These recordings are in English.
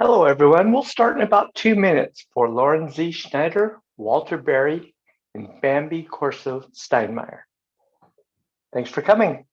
Hello, everyone. We'll start in about 2 minutes for Lauren Z. Schneider, Walter Berry, and Bambi, Corso, Steinmeier. Thanks for coming.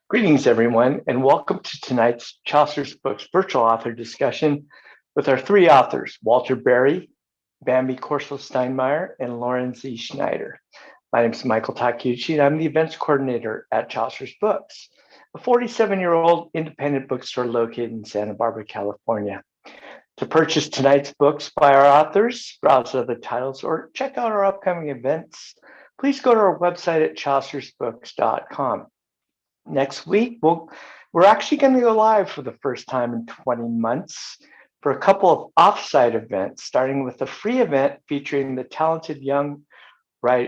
Greetings, everyone, and welcome to tonight's Chaucer's Books virtual author discussion with our three authors, Walter Berry, Bambi, Corso, Steinmeier, and Lauren Z. Schneider. My name is Michael Takeuchi, and I'm the events coordinator at Chaucer's Books, a 47-year-old independent bookstore located in Santa Barbara, California. To purchase tonight's books by our authors, browse other titles, or check out our upcoming events, please go to our website at chaucersbooks.com. Next week, we're actually going to go live for the first time in 20 months for a couple of offsite events, starting with a free event featuring the talented young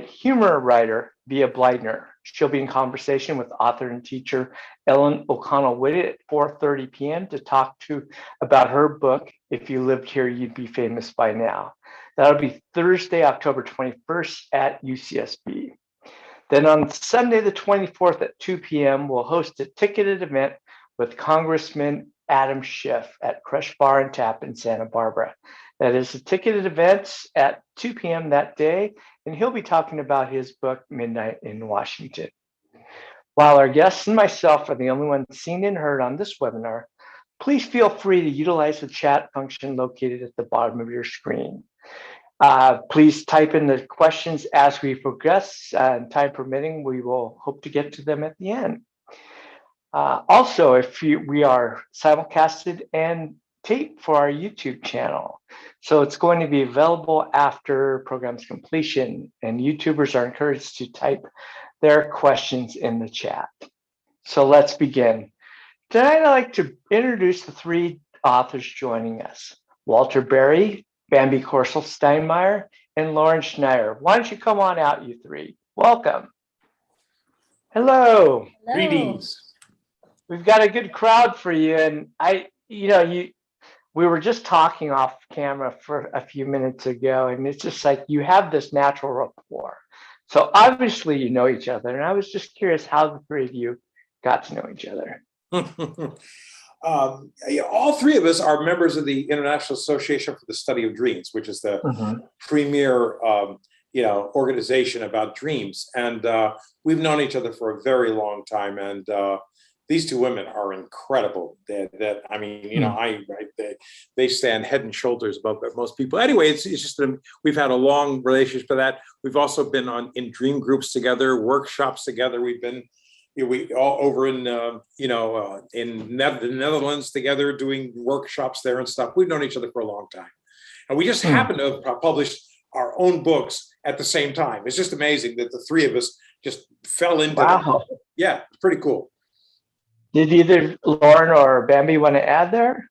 humor writer, Via Bleidner. She'll be in conversation with author and teacher Ellen O'Connell-Whitted at 4:30 p.m. to talk about her book, If You Lived Here, You'd Be Famous by Now. That'll be Thursday, October 21st at UCSB. Then on Sunday, the 24th at 2 p.m., we'll host a ticketed event with Congressman Adam Schiff at Crush Bar and Tap in Santa Barbara. That is a ticketed event at 2 p.m. that day, and he'll be talking about his book, Midnight in Washington. While our guests and myself are the only ones seen and heard on this webinar, please feel free to utilize the chat function located at the bottom of your screen. Please type in the questions as we progress, and time permitting, we will hope to get to them at the end. Also, we are simulcasted and taped for our YouTube channel. So it's going to be available after program's completion, and YouTubers are encouraged to type their questions in the chat. So let's begin. Tonight, I'd like to introduce the three authors joining us: Walter Berry, Bambi, Corso, Steinmeier, and Lauren Schneider. Why don't you come on out, you three? Welcome. Hello. Greetings. We've got a good crowd for you, and we were just talking off camera for a few minutes ago, and it's just like you have this natural rapport. So obviously you know each other, and I was just curious how the three of you got to know each other. All three of us are members of the International Association for the Study of Dreams, which is the premier organization about dreams. And we've known each other for a very long time. And these two women are incredible. They stand head and shoulders above most people. Anyway, it's just we've had a long relationship for that. We've also been in dream groups together, workshops together. We've been all over in the Netherlands together, doing workshops there and stuff. We've known each other for a long time, and we just happen to have published our own books at the same time. It's just amazing that the three of us just fell into it. Yeah, it's pretty cool. Did either Lauren or Bambi want to add there?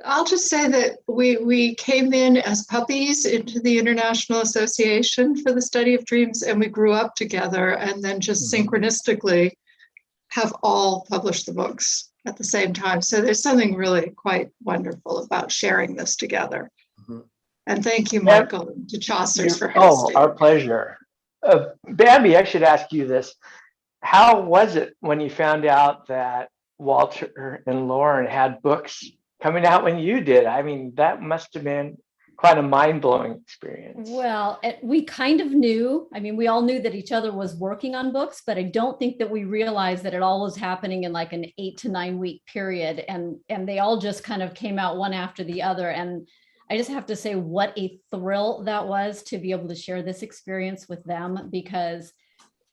I'll just say that we came in as puppies into the International Association for the Study of Dreams, and we grew up together, and then just synchronistically have all published the books at the same time. So there's something really quite wonderful about sharing this together. And thank you, Michael, to Chaucer's for hosting. Oh, our pleasure. Bambi, I should ask you this. How was it when you found out that Walter and Lauren had books coming out when you did? I mean, that must have been quite a mind-blowing experience. Well, we kind of knew. I mean, we all knew that each other was working on books, but I don't think that we realized that it all was happening in like an 8 to 9 week period. And they all just kind of came out one after the other. And I just have to say what a thrill that was to be able to share this experience with them, because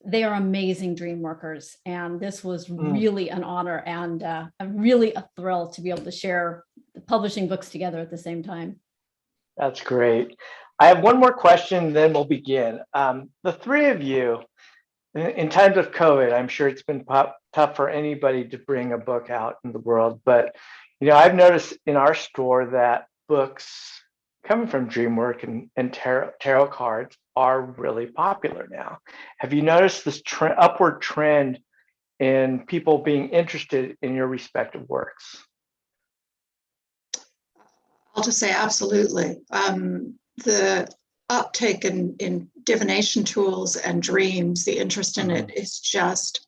they are amazing dream workers. And this was really an honor and really a thrill to be able to share publishing books together at the same time. That's great. I have one more question, then we'll begin. The three of you, in times of COVID, I'm sure it's been tough for anybody to bring a book out in the world, but I've noticed in our store that books coming from Dreamwork and tarot cards are really popular now. Have you noticed this upward trend in people being interested in your respective works? I'll just say absolutely. The uptake in divination tools and dreams, the interest in it is just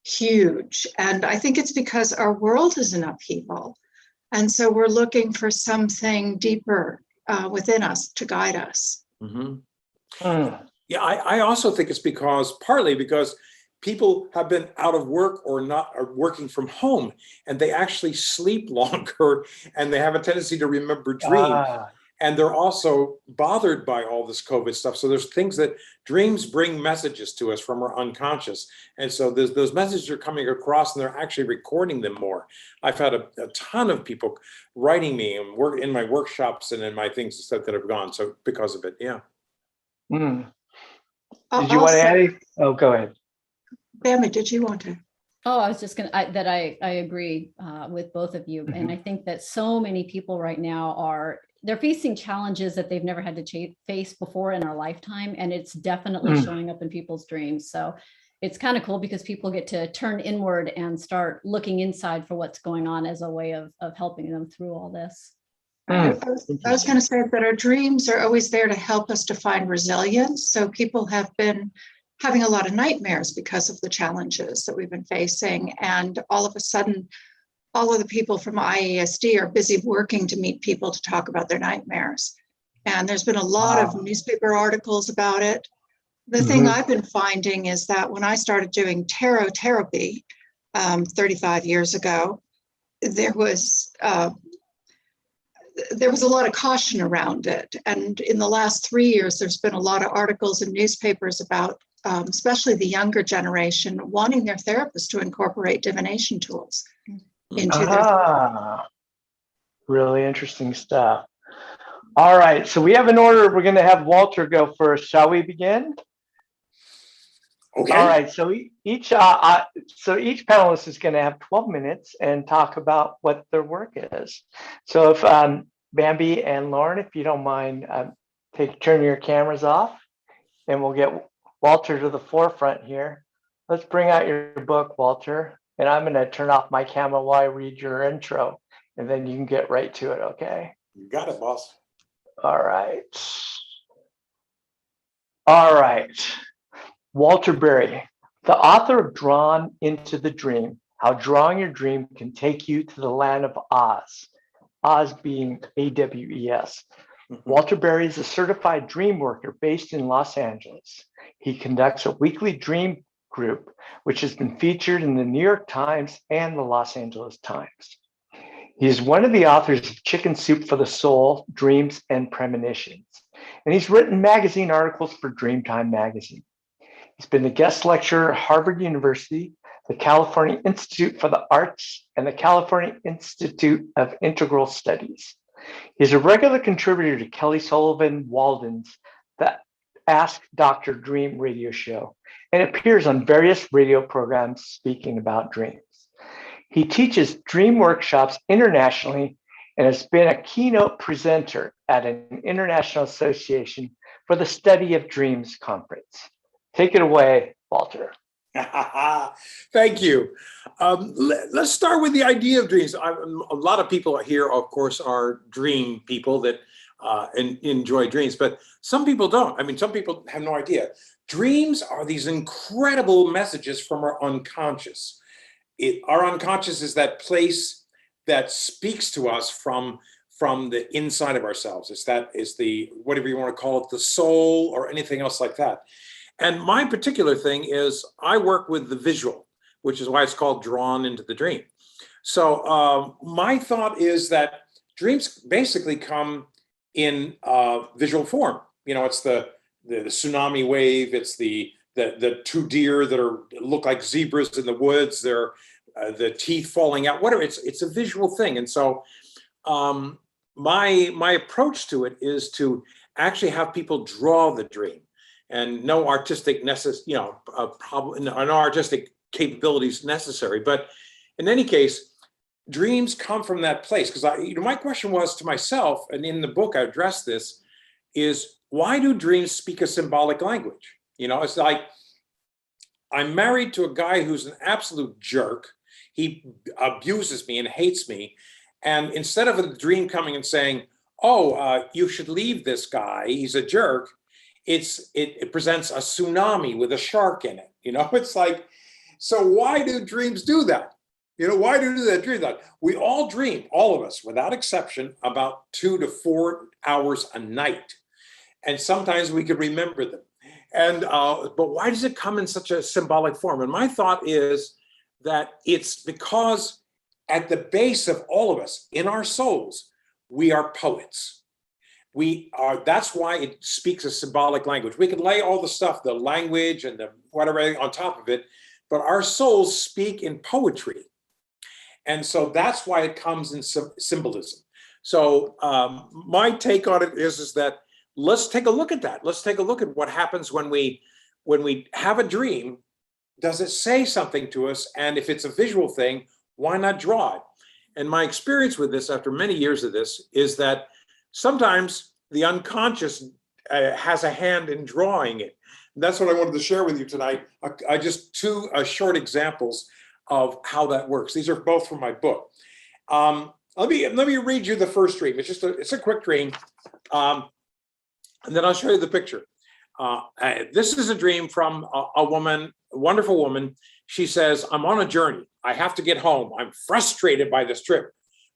huge. And I think it's because our world is in upheaval. And so we're looking for something deeper within us to guide us. Yeah, I also think it's partly because people have been out of work or working from home, and they actually sleep longer, and they have a tendency to remember dreams. And they're also bothered by all this COVID stuff. So there's things that dreams bring messages to us from our unconscious. And so those messages are coming across, and they're actually recording them more. I've had a ton of people writing me and work in my workshops and in my things and stuff that have gone. So because of it, yeah. Did you want to add anything? Oh, go ahead. Bambi, did you want to? Oh, I was just going to, I agree with both of you. And I think that so many people right now they're facing challenges that they've never had to face before in our lifetime. And it's definitely showing up in people's dreams. So it's kind of cool because people get to turn inward and start looking inside for what's going on as a way of helping them through all this. I was going to say that our dreams are always there to help us to find resilience. So people have been having a lot of nightmares because of the challenges that we've been facing. And all of a sudden, all of the people from IASD are busy working to meet people to talk about their nightmares. And there's been a lot of newspaper articles about it. The thing I've been finding is that when I started doing tarot therapy 35 years ago, there was a lot of caution around it. And in the last 3 years, there's been a lot of articles in newspapers about especially the younger generation wanting their therapists to incorporate divination tools into their really interesting stuff. All right, so we have an order. We're going to have Walter go first. Shall we begin? Okay. All right, so each panelist is going to have 12 minutes and talk about what their work is. So if Bambi and Lauren, if you don't mind, turn your cameras off, and we'll get Walter to the forefront here. Let's bring out your book, Walter. And I'm going to turn off my camera while I read your intro, and then you can get right to it, okay? You got it, boss. All right. All right. Walter Berry, the author of Drawn into the Dream, How Drawing Your Dream Can Take You to the Land of Oz, Oz being AWES. Walter Berry is a certified dream worker based in Los Angeles. He conducts a weekly dream group, which has been featured in the New York Times and the Los Angeles Times. He is one of the authors of Chicken Soup for the Soul, Dreams and Premonitions, and he's written magazine articles for Dreamtime magazine. He's been a guest lecturer at Harvard University, the California Institute for the Arts, and the California Institute of Integral Studies. He's a regular contributor to Kelly Sullivan Walden's The Ask Dr. Dream radio show, and appears on various radio programs speaking about dreams. He teaches dream workshops internationally and has been a keynote presenter at an International Association for the Study of Dreams conference. Take it away, Walter. Thank you. Let's start with the idea of dreams. A lot of people here, of course, are dream people that enjoy dreams, but some people don't. I mean, some people have no idea. Dreams are these incredible messages from our unconscious. Our unconscious is that place that speaks to us from the inside of ourselves. It's the, whatever you want to call it, the soul or anything else like that. And my particular thing is I work with the visual, which is why it's called Drawn into the Dream. So my thought is that dreams basically come in visual form. You know, it's the tsunami wave. It's the two deer that look like zebras in the woods. They're the teeth falling out. Whatever. It's a visual thing. And so my approach to it is to actually have people draw the dream, and no artistic no artistic capabilities necessary. But in any case, dreams come from that place. Because my question was to myself, and in the book I addressed this, is why do dreams speak a symbolic language? You know, it's like I'm married to a guy who's an absolute jerk. He abuses me and hates me. And instead of a dream coming and saying, oh, you should leave this guy, he's a jerk, it presents a tsunami with a shark in it. You know, it's like, so why do dreams do that? You know, why do that dream that? We all dream, all of us, without exception, about 2 to 4 hours a night. And sometimes we can remember them. And but why does it come in such a symbolic form? And my thought is that it's because at the base of all of us, in our souls, we are poets. That's why it speaks a symbolic language. We can lay all the stuff, the language and the whatever on top of it, but our souls speak in poetry. And so that's why it comes in symbolism. So my take on it is that let's take a look at that. Let's take a look at what happens when we have a dream. Does it say something to us? And if it's a visual thing, why not draw it? And my experience with this after many years of this is that sometimes the unconscious has a hand in drawing it. And that's what I wanted to share with you tonight. Just two short examples of how that works. These are both from my book. Let me read you the first dream. It's a quick dream, and then I'll show you the picture. This is a dream from a woman, a wonderful woman. She says, I'm on a journey. I have to get home. I'm frustrated by this trip.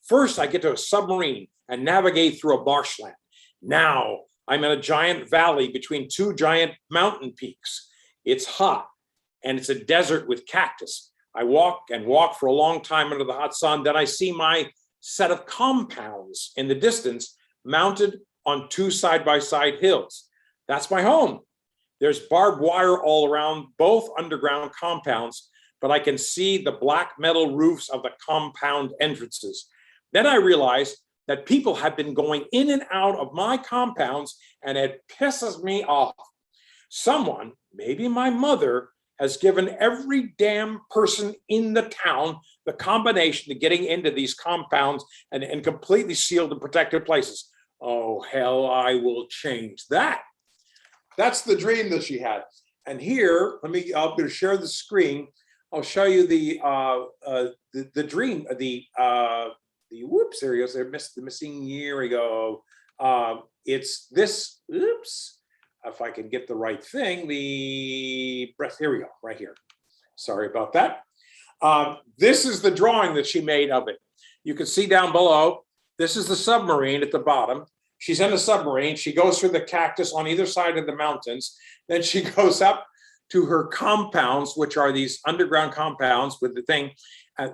First, I get to a submarine and navigate through a marshland. Now, I'm in a giant valley between two giant mountain peaks. It's hot, and it's a desert with cactus. I walk and walk for a long time under the hot sun. Then I see my set of compounds in the distance, mounted on two side-by-side hills. That's my home. There's barbed wire all around both underground compounds, but I can see the black metal roofs of the compound entrances. Then I realized that people have been going in and out of my compounds, and it pisses me off. Someone, maybe my mother, has given every damn person in the town the combination to getting into these compounds and completely sealed and protected places. Oh, hell, I will change that. That's the dream that she had. And here, I'm going to share the screen. I'll show you the dream, whoops, there he goes. The missing, here we go. It's this, oops, if I can get the right thing, the breath, here we go, right here. Sorry about that. This is the drawing that she made of it. You can see down below, this is the submarine at the bottom. She's in a submarine. She goes through the cactus on either side of the mountains. Then she goes up to her compounds, which are these underground compounds with the thing.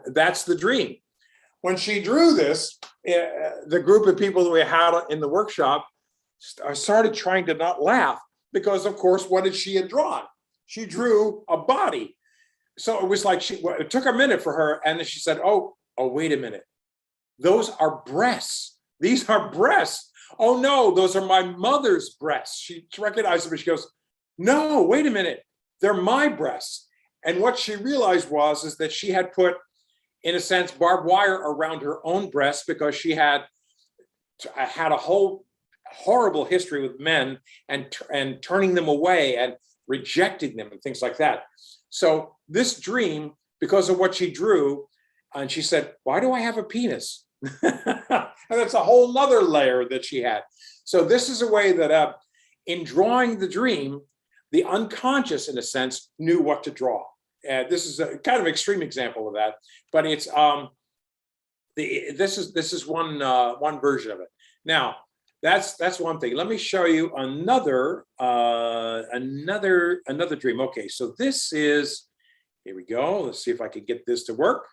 That's the dream. When she drew this, the group of people that we had in the workshop started trying to not laugh because, of course, what did she have drawn? She drew a body. So it was like it took a minute for her, and then she said, oh, wait a minute. Those are breasts. These are breasts. Oh, no, those are my mother's breasts. She recognized them, and she goes, no, wait a minute. They're my breasts. And what she realized is that she had put, in a sense, barbed wire around her own breasts because she had I had a whole horrible history with men and turning them away and rejecting them and things like that. So this dream, because of what she drew, and she said, why do I have a penis? And that's a whole nother layer that she had. So this is a way that in drawing the dream, the unconscious, in a sense, knew what to draw. This is a kind of extreme example of that, but it's this is one version of it. Now, that's one thing. Let me show you another dream. Okay, so this is, here we go. Let's see if I can get this to work.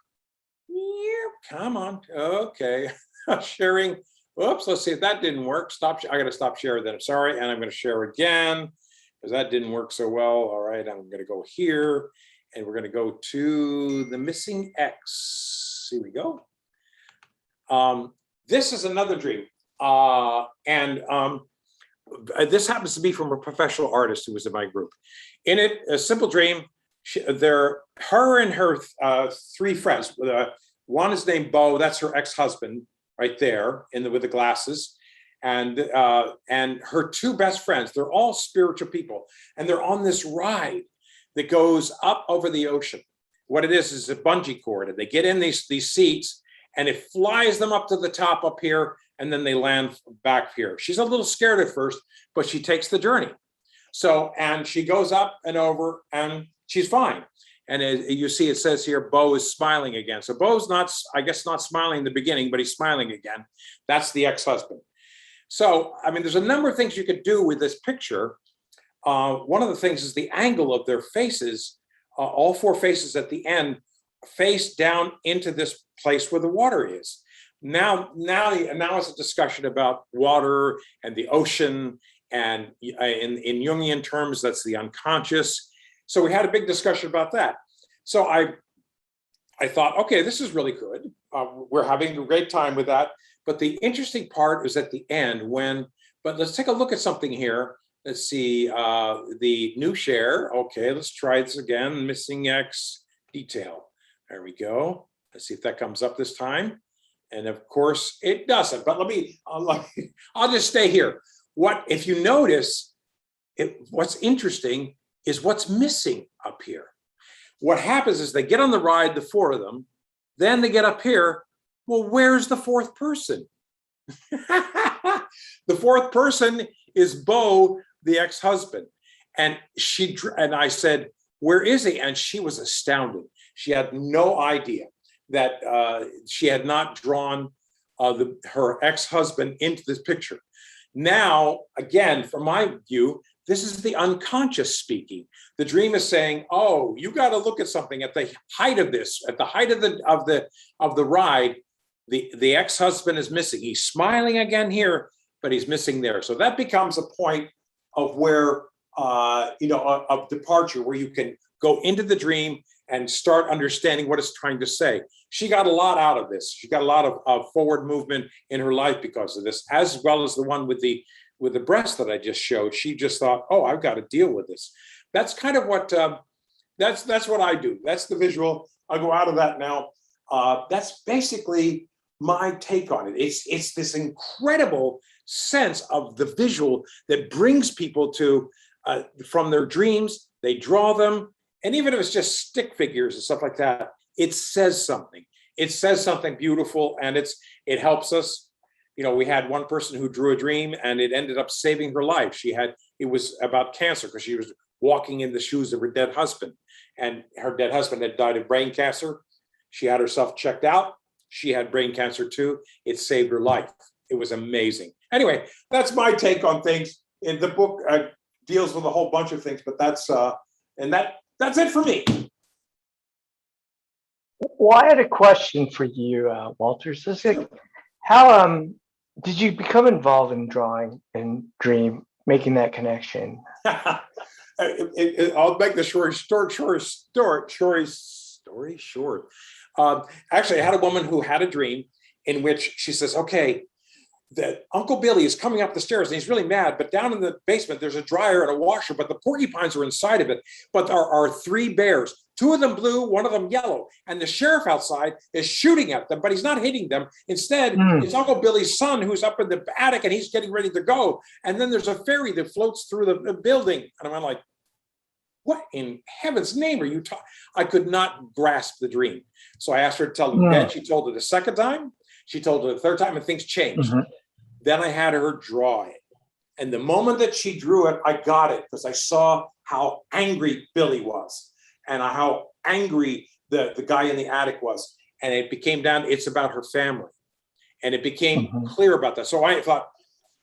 Yeah, come on. Okay, sharing. Oops, let's see if that didn't work. Stop. I got to stop sharing then. I'm sorry, and I'm going to share again because that didn't work so well. All right, I'm going to go here, and we're going to go to the missing X. Here we go. This is another dream. This happens to be from a professional artist who was in my group. In it, a simple dream. Her and her three friends. One is named Bo. That's her ex-husband, right there, with the glasses, and her two best friends. They're all spiritual people, and they're on this ride that goes up over the ocean. What it is a bungee cord, and they get in these seats, and it flies them up to the top up here. And then they land back here. She's a little scared at first, but she takes the journey. So, and she goes up and over and she's fine. And you see, it says here, Bo is smiling again. So Bo's not, I guess, not smiling in the beginning, but he's smiling again. That's the ex-husband. So, I mean, there's a number of things you could do with this picture. One of the things is the angle of their faces. All four faces at the end face down into this place where the water is. Now it's a discussion about water and the ocean, and in Jungian terms, that's the unconscious. So we had a big discussion about that. So I thought, okay, this is really good. We're having a great time with that. But the interesting part is at the end but let's take a look at something here. Let's see, the new share. Okay, let's try this again. Missing X detail. There we go. Let's see if that comes up this time. And of course it doesn't, but I'll just stay here. If you notice, what's interesting is what's missing up here. What happens is they get on the ride, the four of them, then they get up here. Well, where's the fourth person? The fourth person is Bo, the ex-husband. And I said, where is he? And she was astounded. She had no idea that she had not drawn her ex-husband into this picture. Now, again, from my view, this is the unconscious speaking. The dream is saying, "Oh, you got to look at something at the height of this, at the height of the ride. The ex-husband is missing. He's smiling again here, but he's missing there. So that becomes a point of where of departure, where you can go into the dream and start understanding what it's trying to say. She got a lot out of this. She got a lot of forward movement in her life because of this, as well as the one with the breast that I just showed. She just thought, oh, I've got to deal with this. That's kind of what, that's what I do. That's the visual. I'll go out of that now. That's basically my take on it. It's this incredible sense of the visual that brings people to, from their dreams, they draw them. And even if it's just stick figures and stuff like that, it says something. It says something beautiful, and it helps us. We had one person who drew a dream, and it ended up saving her life. It was about cancer because she was walking in the shoes of her dead husband, and her dead husband had died of brain cancer. She had herself checked out. She had brain cancer too. It saved her life. It was amazing. Anyway, that's my take on things. In the book deals with a whole bunch of things, but that's it for me. Well, I had a question for you, Walter. So it's like, how did you become involved in drawing and dream, making that connection? I'll make the story short. Actually, I had a woman who had a dream in which she says, okay, that Uncle Billy is coming up the stairs and he's really mad, but down in the basement, there's a dryer and a washer, but the porcupines are inside of it. But there are three bears. 2 of them blue, 1 of them yellow. And the sheriff outside is shooting at them, but he's not hitting them. Instead, it's Uncle Billy's son who's up in the attic and he's getting ready to go. And then there's a fairy that floats through the building. And I'm like, what in heaven's name are you talking? I could not grasp the dream. So I asked her to tell me again. She told it the second time. She told it the third time, and things changed. Then I had her draw it. And the moment that she drew it, I got it because I saw how angry Billy was and how angry the guy in the attic was. And it became down, it's about her family. And it became clear about that. So I thought,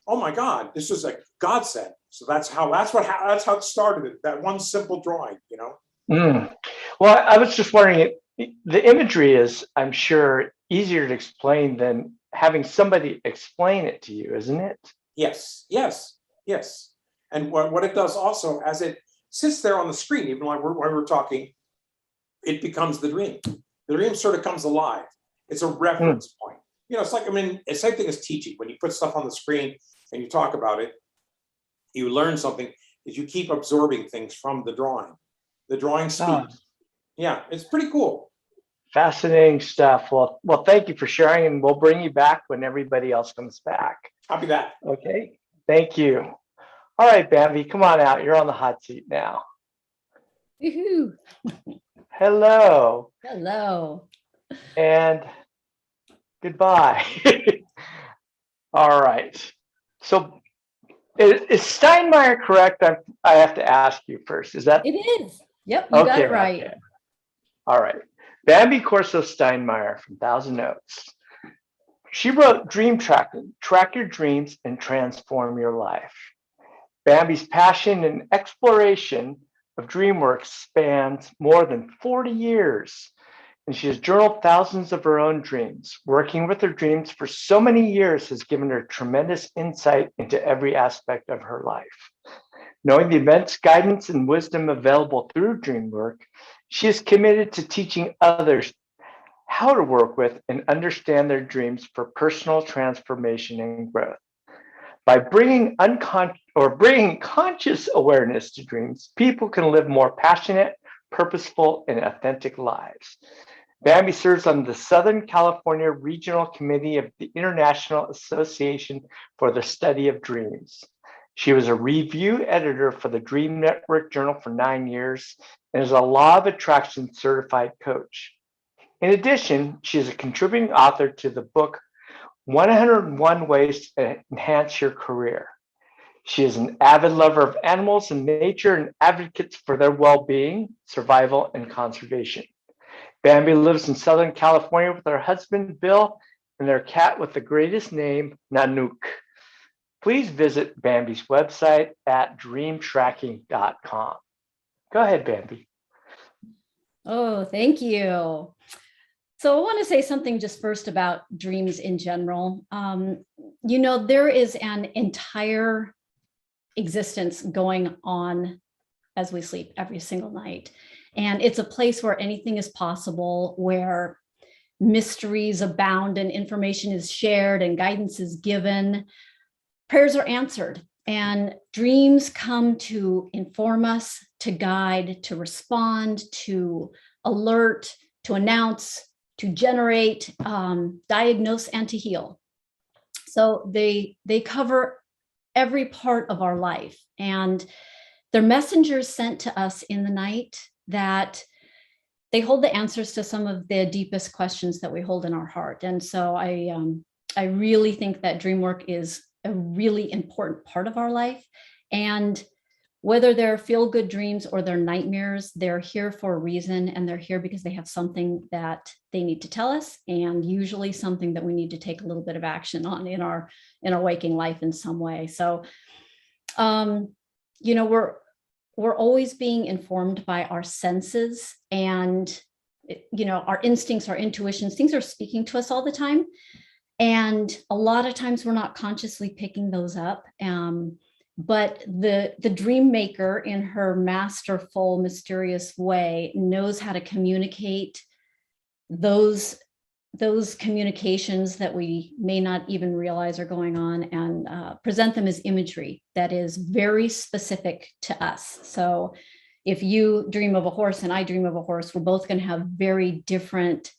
oh my God, this is a godsend. So that's how it started, that one simple drawing, you know? Well, I was just wondering, the imagery is, I'm sure, easier to explain than having somebody explain it to you, isn't it? Yes. And what it does also, as it sits there on the screen, even while we're talking, it becomes the dream. The dream sort of comes alive. It's a reference point. You know, it's like, I mean, it's the same thing as teaching. When you put stuff on the screen and you talk about it, you learn something, is you keep absorbing things from the drawing. The drawing speaks. Yeah, it's pretty cool. Fascinating stuff. Well, thank you for sharing, and we'll bring you back when everybody else comes back. I'll be back. Okay, thank you. All right, Bambi, come on out. You're on the hot seat now. Woohoo. Hello. Hello. And goodbye. All right. So is Steinmeier correct? I have to ask you first. Is that? It is. Yep, you got it right. Okay. All right. Bambi Corso Steinmeier from Thousand Oaks. She wrote Dream Tracking, Track Your Dreams and Transform Your Life. Bambi's passion and exploration of dream work spans more than 40 years, and she has journaled thousands of her own dreams. Working with her dreams for so many years has given her tremendous insight into every aspect of her life. Knowing the immense guidance and wisdom available through dream work, she is committed to teaching others how to work with and understand their dreams for personal transformation and growth. By bringing conscious awareness to dreams, people can live more passionate, purposeful, and authentic lives. Bambi serves on the Southern California Regional Committee of the International Association for the Study of Dreams. She was a review editor for the Dream Network Journal for 9 years and is a Law of Attraction certified coach. In addition, she is a contributing author to the book 101 Ways to Enhance Your Career. She is an avid lover of animals and nature and advocates for their well-being, survival, and conservation. Bambi lives in Southern California with her husband, Bill, and their cat with the greatest name, Nanook. Please visit Bambi's website at dreamtracking.com. Go ahead, Bambi. Oh, thank you. So I want to say something just first about dreams in general. You know, there is an entire existence going on as we sleep every single night. And it's a place where anything is possible, where mysteries abound and information is shared and guidance is given. Prayers are answered, and dreams come to inform us, to guide, to respond, to alert, to announce, to generate, diagnose, and to heal. So they cover every part of our life, and they're messengers sent to us in the night that they hold the answers to some of the deepest questions that we hold in our heart. And so I really think that dream work is a really important part of our life. And whether they're feel-good dreams or they're nightmares, they're here for a reason, and they're here because they have something that they need to tell us, and usually something that we need to take a little bit of action on in our waking life in some way. So, you know, we're always being informed by our senses, and, you know, our instincts, our intuitions, things are speaking to us all the time. And a lot of times we're not consciously picking those up. But the dream maker, in her masterful, mysterious way, knows how to communicate those communications that we may not even realize are going on, and present them as imagery that is very specific to us. So if you dream of a horse and I dream of a horse, we're both going to have very different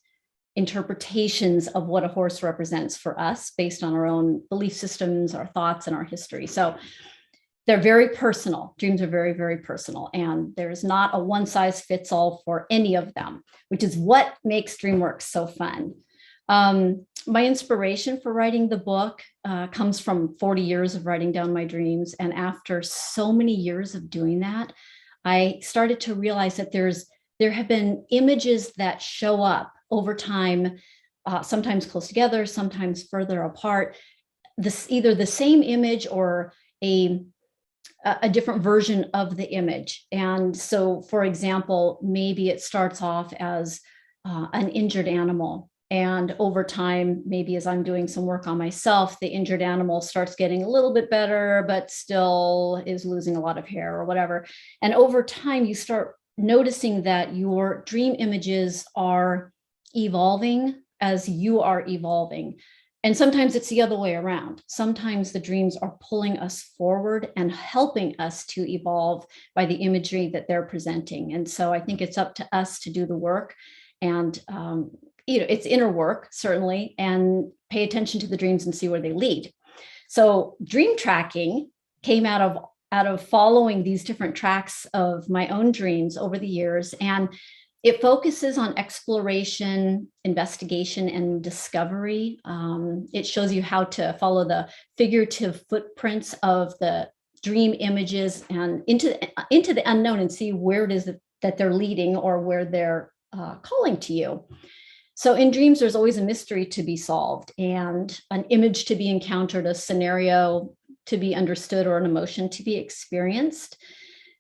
interpretations of what a horse represents for us based on our own belief systems, our thoughts, and our history. So they're very personal. Dreams are very, very personal. And there's not a one size fits all for any of them, which is what makes DreamWorks so fun. My inspiration for writing the book comes from 40 years of writing down my dreams. And after so many years of doing that, I started to realize that there have been images that show up over time, sometimes close together, sometimes further apart. Either the same image or a different version of the image. And so, for example, maybe it starts off as an injured animal. And over time, maybe as I'm doing some work on myself, the injured animal starts getting a little bit better, but still is losing a lot of hair or whatever. And over time, you start noticing that your dream images are evolving as you are evolving. And sometimes it's the other way around. Sometimes the dreams are pulling us forward and helping us to evolve by the imagery that they're presenting. And so I think it's up to us to do the work and, it's inner work, certainly, and pay attention to the dreams and see where they lead. So dream tracking came out of following these different tracks of my own dreams over the years. And it focuses on exploration, investigation, and discovery. It shows you how to follow the figurative footprints of the dream images and into the unknown and see where it is that they're leading or where they're calling to you. So in dreams, there's always a mystery to be solved and an image to be encountered, a scenario to be understood, or an emotion to be experienced.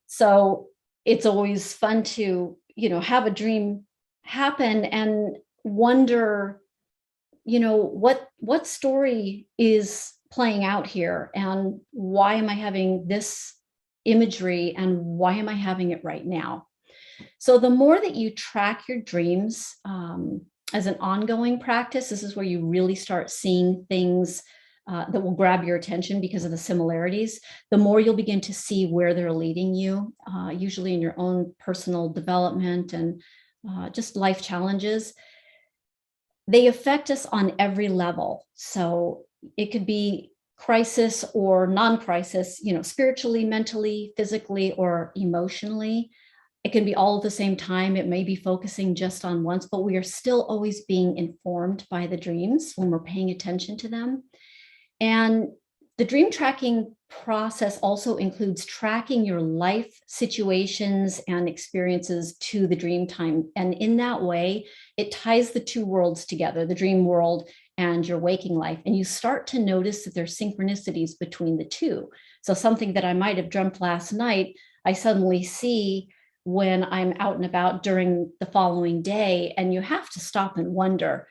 So it's always fun to have a dream happen and wonder, what story is playing out here and why am I having this imagery and why am I having it right now? So the more that you track your dreams as an ongoing practice, this is where you really start seeing things that will grab your attention because of the similarities, the more you'll begin to see where they're leading you, usually in your own personal development and just life challenges. They affect us on every level. So it could be crisis or non-crisis, spiritually, mentally, physically, or emotionally. It can be all at the same time. It may be focusing just on once, but we are still always being informed by the dreams when we're paying attention to them. And the dream tracking process also includes tracking your life situations and experiences to the dream time. And in that way, it ties the two worlds together, the dream world and your waking life. And you start to notice that there's synchronicities between the two. So something that I might have dreamt last night, I suddenly see when I'm out and about during the following day. And you have to stop and wonder,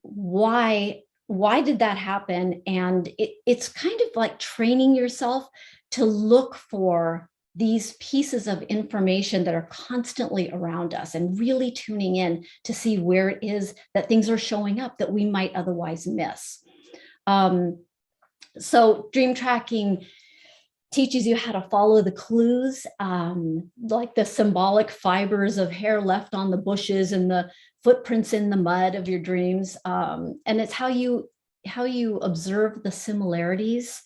why did that happen? And it's kind of like training yourself to look for these pieces of information that are constantly around us and really tuning in to see where it is that things are showing up that we might otherwise miss. So dream tracking teaches you how to follow the clues, like the symbolic fibers of hair left on the bushes and the footprints in the mud of your dreams. And it's how you observe the similarities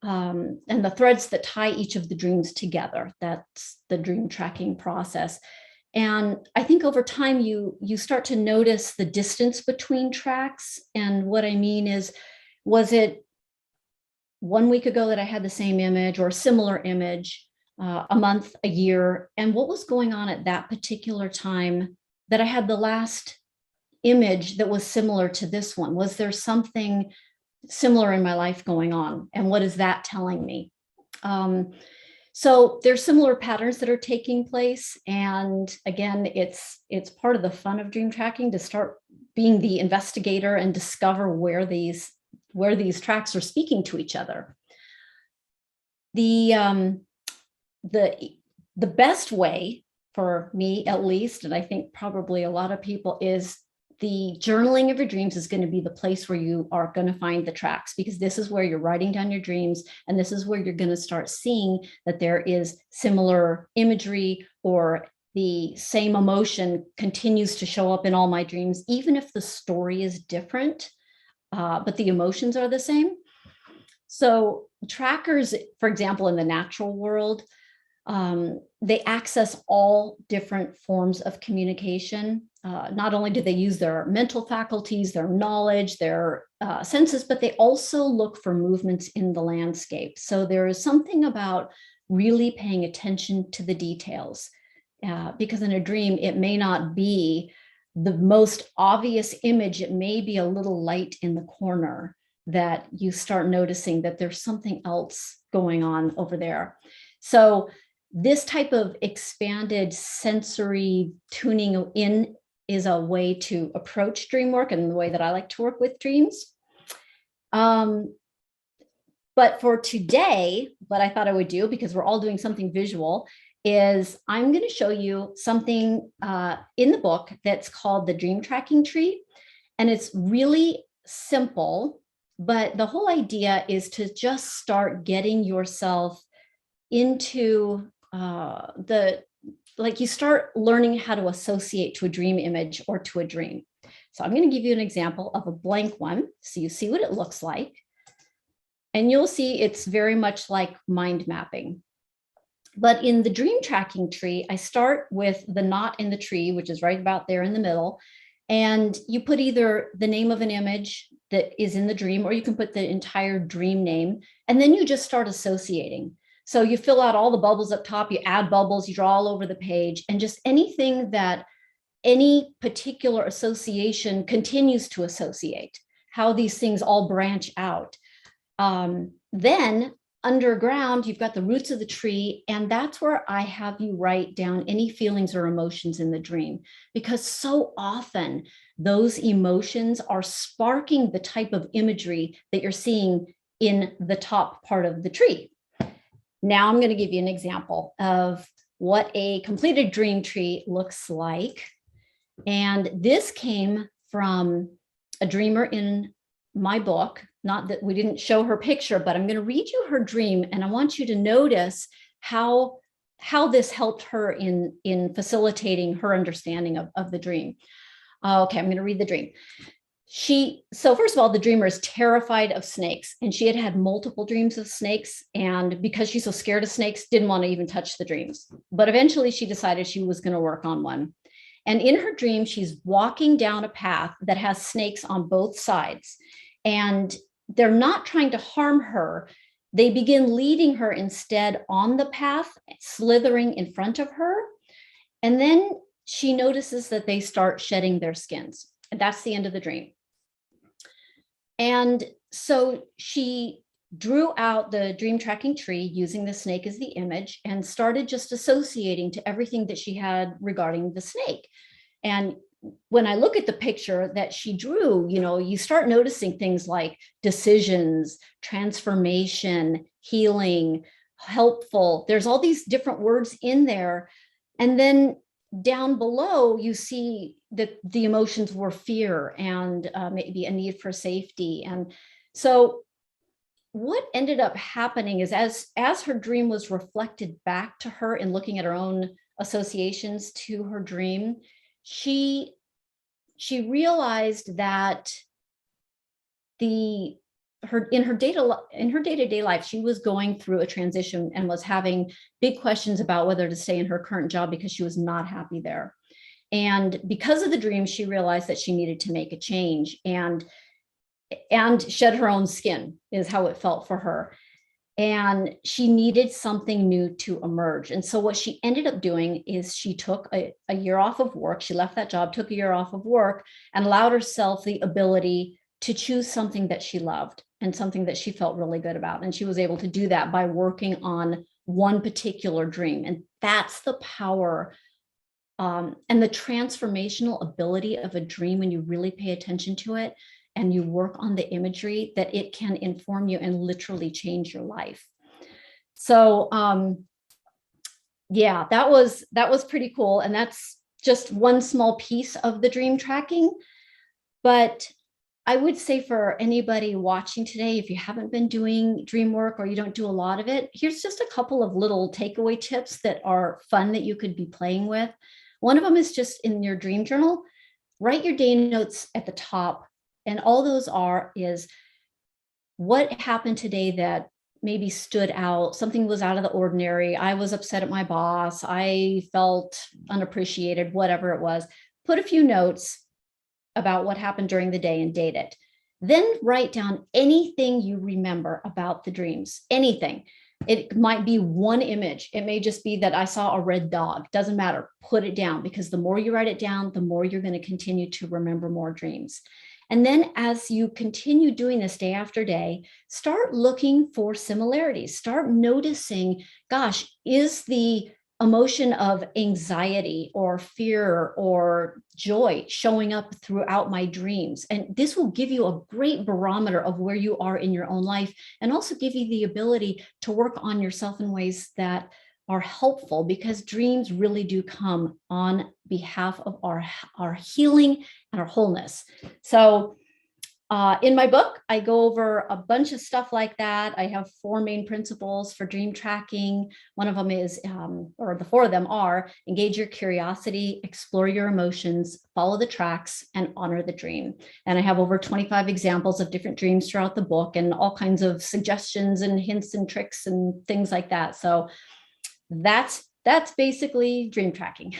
and the threads that tie each of the dreams together. That's the dream tracking process. And I think over time, you start to notice the distance between tracks. And what I mean is, was it 1 week ago that I had the same image or a similar image, a month, a year, and what was going on at that particular time that I had the last image that was similar to this one? Was there something similar in my life going on? And what is that telling me? So there's similar patterns that are taking place. And again, it's part of the fun of dream tracking to start being the investigator and discover where these tracks are speaking to each other. The best way for me, at least, and I think probably a lot of people, is the journaling of your dreams is going to be the place where you are going to find the tracks, because this is where you're writing down your dreams. And this is where you're going to start seeing that there is similar imagery, or the same emotion continues to show up in all my dreams, even if the story is different, but the emotions are the same. So trackers, for example, in the natural world, they access all different forms of communication. Not only do they use their mental faculties, their knowledge, their senses, but they also look for movements in the landscape. So there is something about really paying attention to the details, because in a dream, it may not be the most obvious image. It may be a little light in the corner that you start noticing that there's something else going on over there. So this type of expanded sensory tuning in is a way to approach dream work, and the way that I like to work with dreams. But for today, what I thought I would do, because we're all doing something visual, is I'm going to show you something in the book that's called the dream tracking tree. And it's really simple, but the whole idea is to just start getting yourself into you start learning how to associate to a dream image or to a dream. So I'm going to give you an example of a blank one, so you see what it looks like. And you'll see it's very much like mind mapping. But in the dream tracking tree, I start with the knot in the tree, which is right about there in the middle. And you put either the name of an image that is in the dream, or you can put the entire dream name. And then you just start associating. So you fill out all the bubbles up top, you add bubbles, you draw all over the page, and just anything that any particular association continues to associate, how these things all branch out. Then underground, you've got the roots of the tree, and that's where I have you write down any feelings or emotions in the dream, because so often those emotions are sparking the type of imagery that you're seeing in the top part of the tree. Now I'm going to give you an example of what a completed dream tree looks like. And this came from a dreamer in my book. Not that we didn't show her picture, but I'm going to read you her dream. And I want you to notice how this helped her in facilitating her understanding of the dream. Okay, I'm going to read the dream. So first of all, the dreamer is terrified of snakes, and she had had multiple dreams of snakes. And because she's so scared of snakes, didn't want to even touch the dreams. But eventually she decided she was going to work on one. And in her dream, she's walking down a path that has snakes on both sides. And they're not trying to harm her. They begin leading her instead on the path, slithering in front of her. And then she notices that they start shedding their skins. And that's the end of the dream. And so she drew out the dream tracking tree using the snake as the image, and started just associating to everything that she had regarding the snake. And when I look at the picture that she drew, you start noticing things like decisions, transformation, healing, helpful. There's all these different words in there. And then down below, you see that the emotions were fear and maybe a need for safety. And so what ended up happening is as her dream was reflected back to her in looking at her own associations to her dream, she realized that in her day-to-day life, she was going through a transition and was having big questions about whether to stay in her current job because she was not happy there. And because of the dream, she realized that she needed to make a change and shed her own skin, is how it felt for her. And she needed something new to emerge. And so what she ended up doing is she took a year off of work. She left that job, took a year off of work, and allowed herself the ability to choose something that she loved and something that she felt really good about. And she was able to do that by working on one particular dream. And that's the power and the transformational ability of a dream when you really pay attention to it and you work on the imagery, that it can inform you and literally change your life. So yeah, that was pretty cool. And that's just one small piece of the dream tracking. But I would say for anybody watching today, if you haven't been doing dream work or you don't do a lot of it, here's just a couple of little takeaway tips that are fun that you could be playing with. One of them is just in your dream journal, write your day notes at the top. And all those is what happened today that maybe stood out, something was out of the ordinary. I was upset at my boss. I felt unappreciated, whatever it was. Put a few notes about what happened during the day and date it. Then write down anything you remember about the dreams, anything. It might be one image. It may just be that I saw a red dog. Doesn't matter. Put it down, because the more you write it down, the more you're going to continue to remember more dreams. And then as you continue doing this day after day, start looking for similarities. Start noticing, gosh, is the emotion of anxiety or fear or joy showing up throughout my dreams? And this will give you a great barometer of where you are in your own life, and also give you the ability to work on yourself in ways that are helpful, because dreams really do come on behalf of our healing and our wholeness. So in my book, I go over a bunch of stuff like that. I have 4 main principles for dream tracking. One of them is, or the 4 of them are, engage your curiosity, explore your emotions, follow the tracks, and honor the dream. And I have over 25 examples of different dreams throughout the book, and all kinds of suggestions and hints and tricks and things like that. So that's basically dream tracking.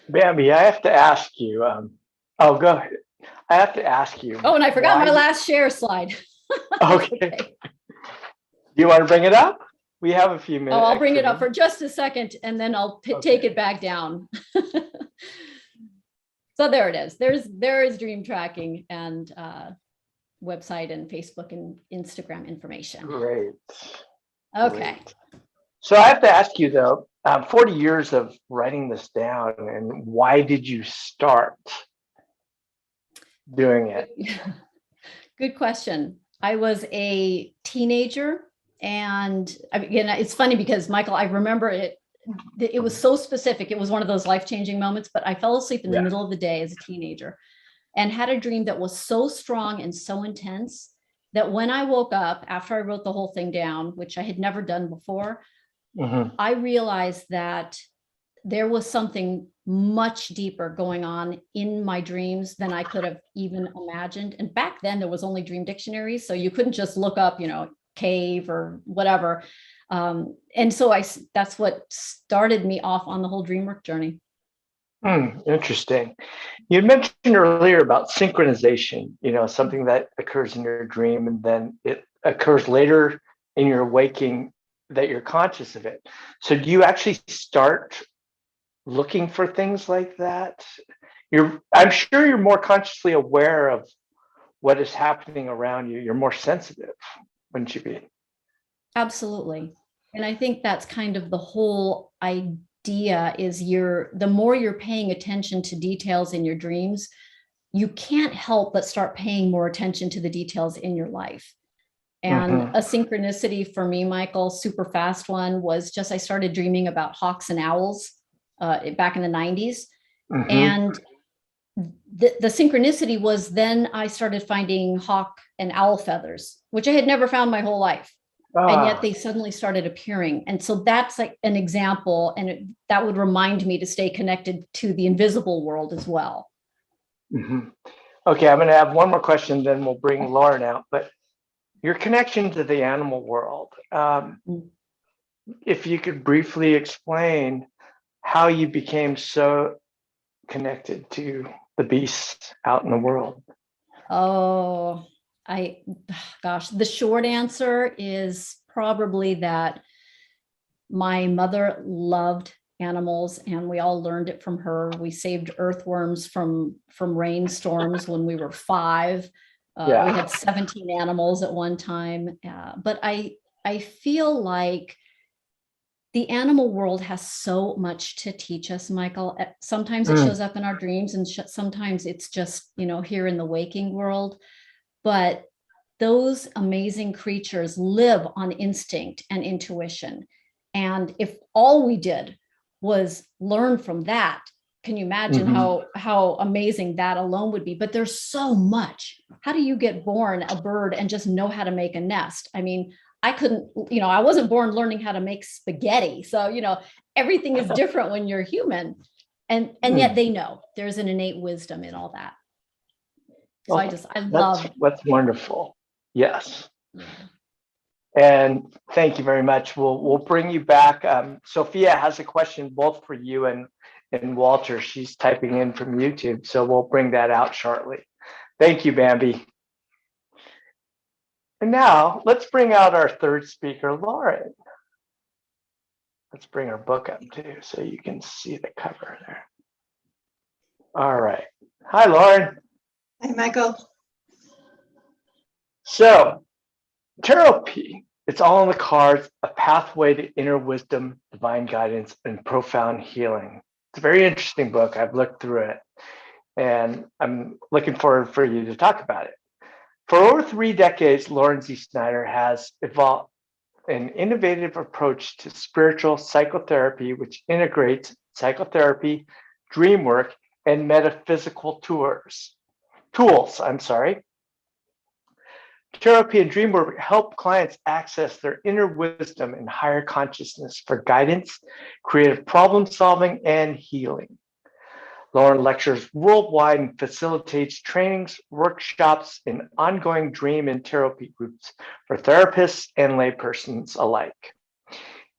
Bambi, I have to ask you, oh, go ahead. I have to ask you. Oh, and I forgot my last share slide. Okay. You want to bring it up? We have a few minutes. Oh, I'll bring it up for just a second, and then I'll take it back down. So there it is. There is dream tracking and website and Facebook and Instagram information. Great. Okay. Great. So I have to ask you though, 40 years of writing this down, and why did you start doing it? Good question. I was a teenager, and again, it's funny because Michael, I remember it was so specific. It was one of those life-changing moments, but I fell asleep in the middle of the day as a teenager and had a dream that was so strong and so intense that when I woke up after I wrote the whole thing down, which I had never done before, I realized that there was something much deeper going on in my dreams than I could have even imagined. And back then there was only dream dictionaries, so you couldn't just look up, cave or whatever. And so that's what started me off on the whole dream work journey. Interesting. You mentioned earlier about synchronization, something that occurs in your dream and then it occurs later in your waking, that you're conscious of it. So do you actually start looking for things like that? I'm sure you're more consciously aware of what is happening around you. You're more sensitive, wouldn't you be? Absolutely. And I think that's kind of the whole idea is the more you're paying attention to details in your dreams, you can't help but start paying more attention to the details in your life. And a synchronicity for me, Michael, super fast one, was just I started dreaming about hawks and owls back in the 90s. And the synchronicity was then I started finding hawk and owl feathers, which I had never found my whole life. And yet they suddenly started appearing. And so that's like an example. And that would remind me to stay connected to the invisible world as well. Okay, I'm going to have one more question, then we'll bring Lauren out. But your connection to the animal world, if you could briefly explain how you became so connected to the beasts out in the world. Oh, gosh, the short answer is probably that my mother loved animals and we all learned it from her. We saved earthworms from rainstorms when we were 5. We had 17 animals at one time. But I feel like the animal world has so much to teach us, Michael. Sometimes it shows up in our dreams and sometimes it's just, here in the waking world. But those amazing creatures live on instinct and intuition. And if all we did was learn from that, Can you imagine how amazing that alone would be? But there's so much. How do you get born a bird and just know how to make a nest? I mean, I couldn't, I wasn't born learning how to make spaghetti. So, everything is different when you're human. And yet they know there's an innate wisdom in all that. So well, I love. That's wonderful. Yes. Yeah. And thank you very much. We'll bring you back. Sophia has a question both for you and Walter. She's typing in from YouTube, so we'll bring that out shortly. Thank you, Bambi. And now let's bring out our third speaker, Lauren. Let's bring her book up too, so you can see the cover there. All right. Hi, Lauren. Hi, Michael. So, therapy, it's all in the cards, a pathway to inner wisdom, divine guidance, and profound healing. It's a very interesting book. I've looked through it, and I'm looking forward for you to talk about it. For over 3 decades, Lauren Z. Schneider has evolved an innovative approach to spiritual psychotherapy, which integrates psychotherapy, dream work, and metaphysical tools. Therapy and dream work help clients access their inner wisdom and higher consciousness for guidance, creative problem solving, and healing. Lauren lectures worldwide and facilitates trainings, workshops, and ongoing dream and therapy groups for therapists and laypersons alike.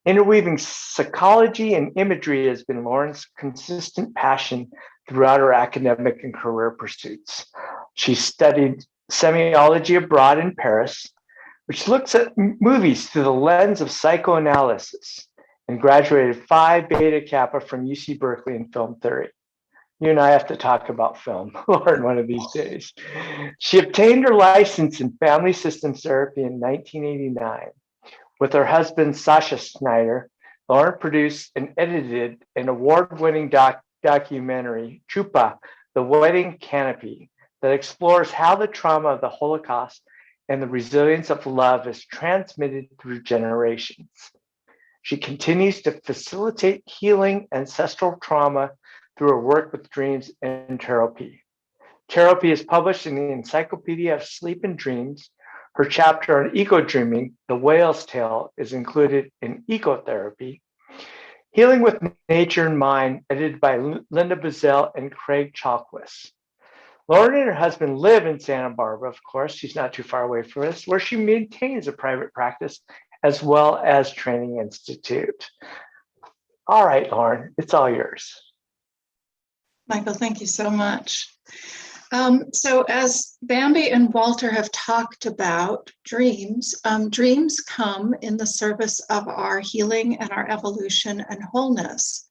Interweaving psychology and imagery has been Lauren's consistent passion throughout her academic and career pursuits. She studied semiology abroad in Paris, which looks at movies through the lens of psychoanalysis, and graduated Phi Beta Kappa from UC Berkeley in film theory. You and I have to talk about film, Lauren, one of these days. She obtained her license in family systems therapy in 1989. With her husband, Sasha Schneider, Lauren produced and edited an award-winning documentary, Chupa, The Wedding Canopy, that explores how the trauma of the Holocaust and the resilience of love is transmitted through generations. She continues to facilitate healing ancestral trauma through her work with dreams and therapy. Therapy is published in the Encyclopedia of Sleep and Dreams. Her chapter on eco-dreaming, The Whale's Tale, is included in Ecotherapy. Healing with Nature and Mind, edited by Linda Bazell and Craig Chalkwis. Lauren and her husband live in Santa Barbara, of course. She's not too far away from us, where she maintains a private practice as well as training institute. All right, Lauren, it's all yours. Michael, thank you so much. So as Bambi and Walter have talked about dreams, dreams come in the service of our healing and our evolution and wholeness.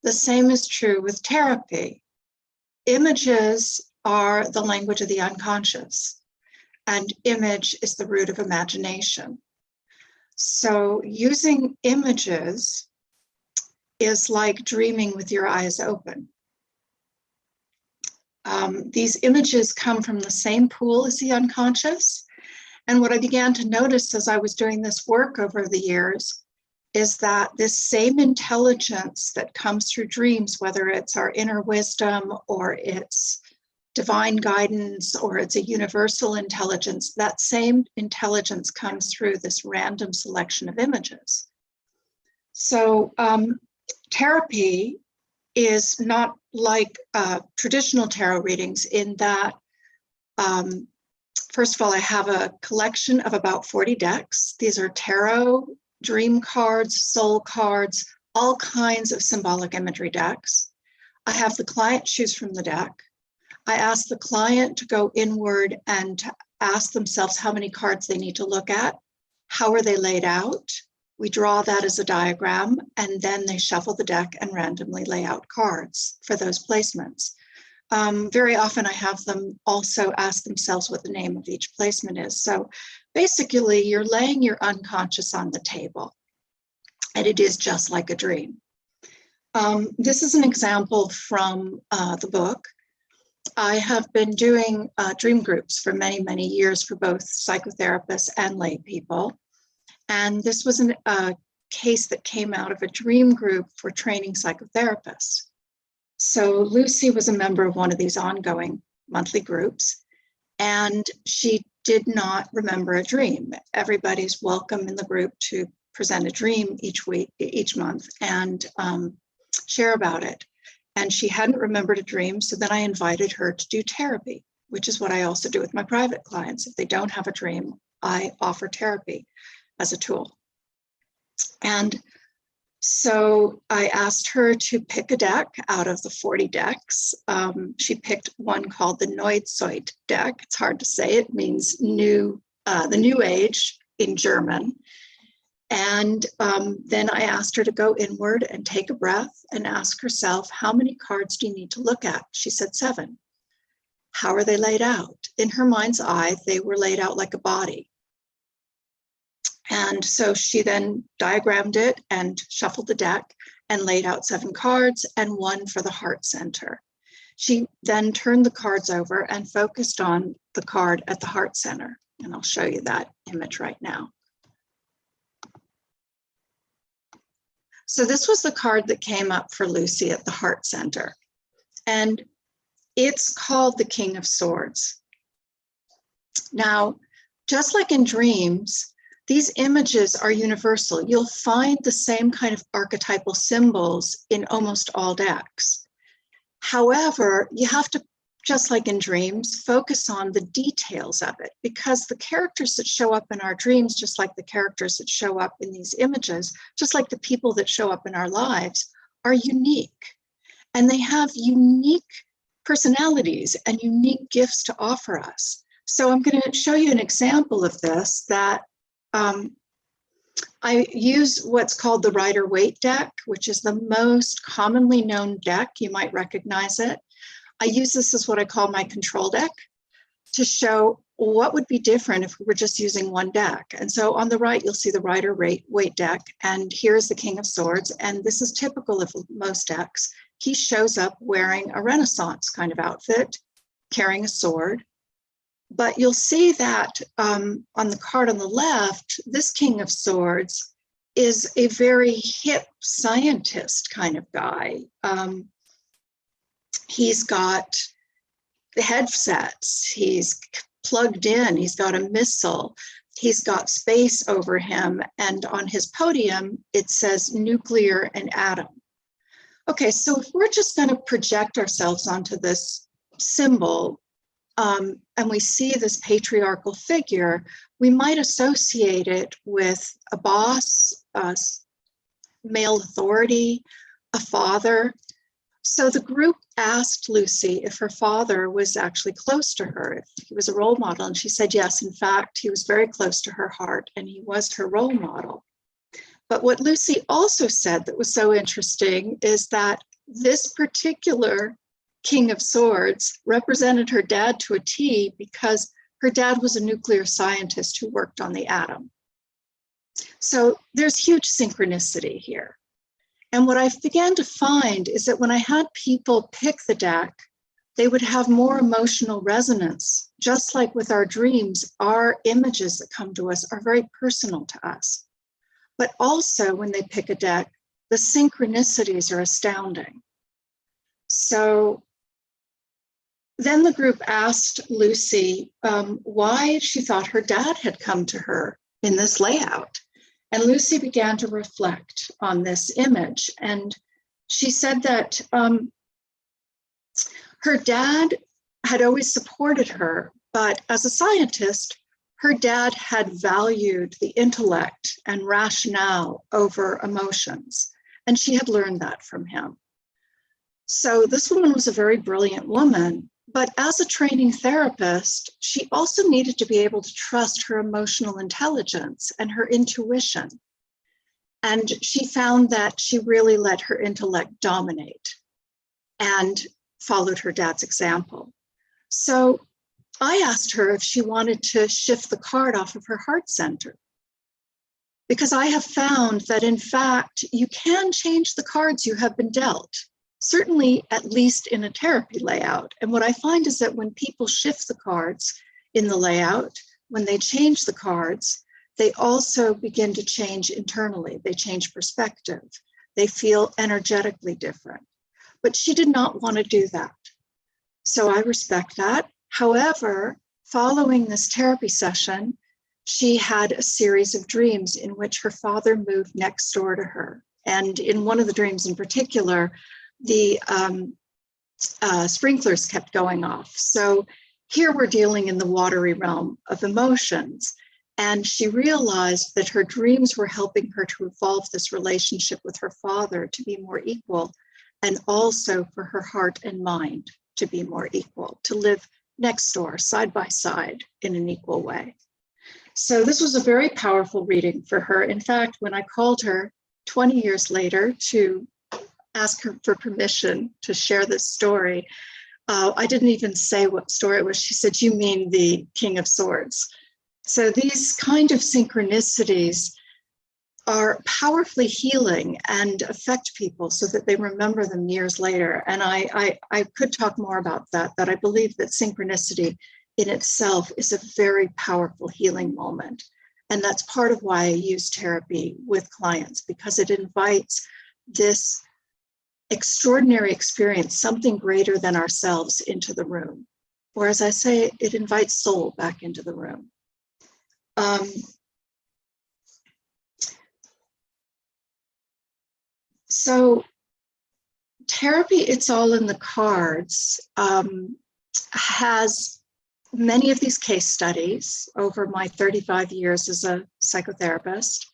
The same is true with therapy. Images are the language of the unconscious, and image is the root of imagination. So using images is like dreaming with your eyes open. These images come from the same pool as the unconscious. And what I began to notice as I was doing this work over the years is that this same intelligence that comes through dreams, whether it's our inner wisdom or it's divine guidance or it's a universal intelligence, that same intelligence comes through this random selection of images. So therapy is not like traditional tarot readings in that, first of all, I have a collection of about 40 decks. These are tarot, dream cards, soul cards, all kinds of symbolic imagery decks. I have the client choose from the deck. I ask the client to go inward and to ask themselves how many cards they need to look at. How are they laid out? We draw that as a diagram, and then they shuffle the deck and randomly lay out cards for those placements. Very often I have them also ask themselves what the name of each placement is. So basically you're laying your unconscious on the table, and it is just like a dream. This is an example from the book. I have been doing dream groups for many, many years for both psychotherapists and lay people. And this was a case that came out of a dream group for training psychotherapists. So Lucy was a member of one of these ongoing monthly groups, and she did not remember a dream. Everybody's welcome in the group to present a dream each month, and share about it. And she hadn't remembered a dream, so then I invited her to do therapy, which is what I also do with my private clients. If they don't have a dream, I offer therapy as a tool. And so I asked her to pick a deck out of the 40 decks. She picked one called the Neuzeit deck. It's hard to say. It means new, the new age in German. And then I asked her to go inward and take a breath and ask herself, how many cards do you need to look at? She said 7. How are they laid out? In her mind's eye, they were laid out like a body. And so she then diagrammed it and shuffled the deck and laid out 7 cards and 1 for the heart center. She then turned the cards over and focused on the card at the heart center. And I'll show you that image right now. So this was the card that came up for Lucy at the heart center. And it's called the King of Swords. Now, just like in dreams, these images are universal. You'll find the same kind of archetypal symbols in almost all decks. However, you have to, just like in dreams, focus on the details of it, because the characters that show up in our dreams, just like the characters that show up in these images, just like the people that show up in our lives, are unique. And they have unique personalities and unique gifts to offer us. So I'm going to show you an example of this that I use what's called the Rider-Waite deck, which is the most commonly known deck. You might recognize it. I use this as what I call my control deck to show what would be different if we were just using one deck. And so on the right, you'll see the Rider-Waite deck, and here's the King of Swords. And this is typical of most decks. He shows up wearing a Renaissance kind of outfit, carrying a sword. But you'll see that on the card on the left, this King of Swords is a very hip scientist kind of guy. He's got the headsets, he's plugged in, he's got a missile, he's got space over him, and on his podium, it says nuclear and atom. Okay, so if we're just going to project ourselves onto this symbol, and we see this patriarchal figure, we might associate it with a boss, male authority, a father. So the group asked Lucy if her father was actually close to her, if he was a role model, and she said yes. In fact, he was very close to her heart, and he was her role model. But what Lucy also said that was so interesting is that this particular King of Swords represented her dad to a T, because her dad was a nuclear scientist who worked on the atom. So there's huge synchronicity here. And what I began to find is that when I had people pick the deck, they would have more emotional resonance. Just like with our dreams, our images that come to us are very personal to us. But also when they pick a deck, the synchronicities are astounding. So then the group asked Lucy why she thought her dad had come to her in this layout. And Lucy began to reflect on this image. And she said that her dad had always supported her, but as a scientist, her dad had valued the intellect and rationale over emotions. And she had learned that from him. So this woman was a very brilliant woman. But as a training therapist, she also needed to be able to trust her emotional intelligence and her intuition. And she found that she really let her intellect dominate and followed her dad's example. So I asked her if she wanted to shift the card off of her heart center, because I have found that, in fact, you can change the cards you have been dealt. Certainly, at least in a therapy layout. And what I find is that when people shift the cards in the layout, when they change the cards, they also begin to change internally. They change perspective. They feel energetically different. but she did not want to do that. So I respect that. However, following this therapy session, she had a series of dreams in which her father moved next door to her. And in one of the dreams in particular, the sprinklers kept going off. So here we're dealing in the watery realm of emotions. And she realized that her dreams were helping her to evolve this relationship with her father to be more equal, and also for her heart and mind to be more equal, to live next door, side by side, in an equal way. So this was a very powerful reading for her. In fact, when I called her 20 years later to ask her for permission to share this story, I didn't even say what story it was. She said, "You mean the King of Swords?" So these kind of synchronicities are powerfully healing and affect people so that they remember them years later. And I could talk more about that I believe that synchronicity in itself is a very powerful healing moment. And that's part of why I use therapy with clients, because it invites this extraordinary experience, something greater than ourselves, into the room. Or as I say, it invites soul back into the room. So therapy, It's All in the Cards, has many of these case studies over my 35 years as a psychotherapist.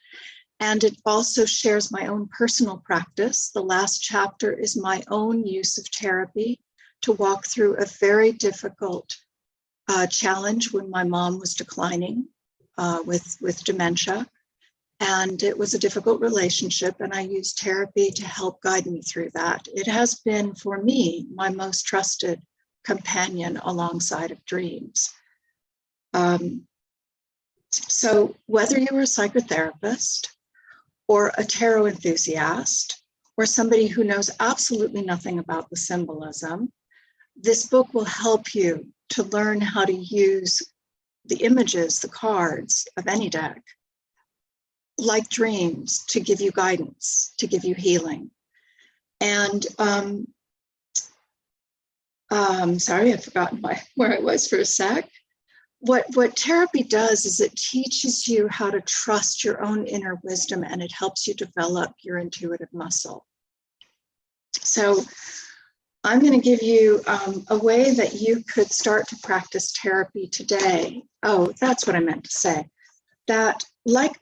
And it also shares my own personal practice. The last chapter is my own use of therapy to walk through a very difficult challenge when my mom was declining with dementia. And it was a difficult relationship, and I used therapy to help guide me through that. It has been, for me, my most trusted companion alongside of dreams. So whether you're a psychotherapist or a tarot enthusiast or somebody who knows absolutely nothing about the symbolism, this book will help you to learn how to use the images, the cards of any deck, like dreams, to give you guidance, to give you healing. And sorry, I've forgotten where I was for a sec. What therapy does is it teaches you how to trust your own inner wisdom, and it helps you develop your intuitive muscle. So I'm going to give you a way that you could start to practice therapy today. Oh, that's what I meant to say. That, like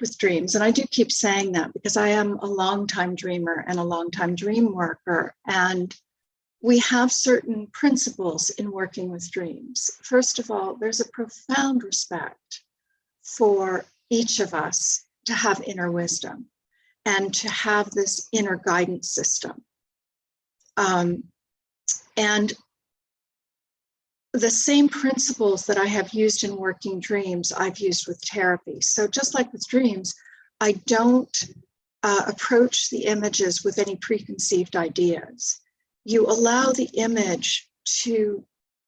with dreams, and I do keep saying that because I am a longtime dreamer and a longtime dream worker, and we have certain principles in working with dreams. First of all, there's a profound respect for each of us to have inner wisdom and to have this inner guidance system. And the same principles that I have used in working dreams, I've used with therapy. So just like with dreams, I don't approach the images with any preconceived ideas. You allow the image to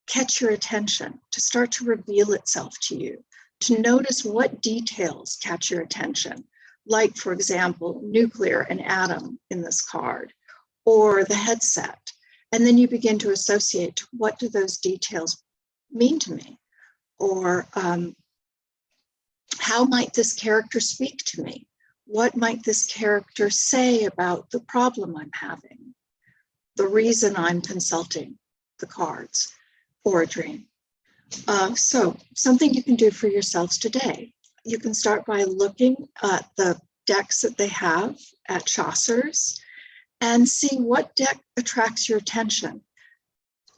catch your attention, to start to reveal itself to you, to notice what details catch your attention, like, for example, nuclear and atom in this card, or the headset. And then you begin to associate, what do those details mean to me? Or how might this character speak to me? What might this character say about the problem I'm having? The reason I'm consulting the cards or a dream. So something you can do for yourselves today. You can start by looking at the decks that they have at Chaucer's and see what deck attracts your attention.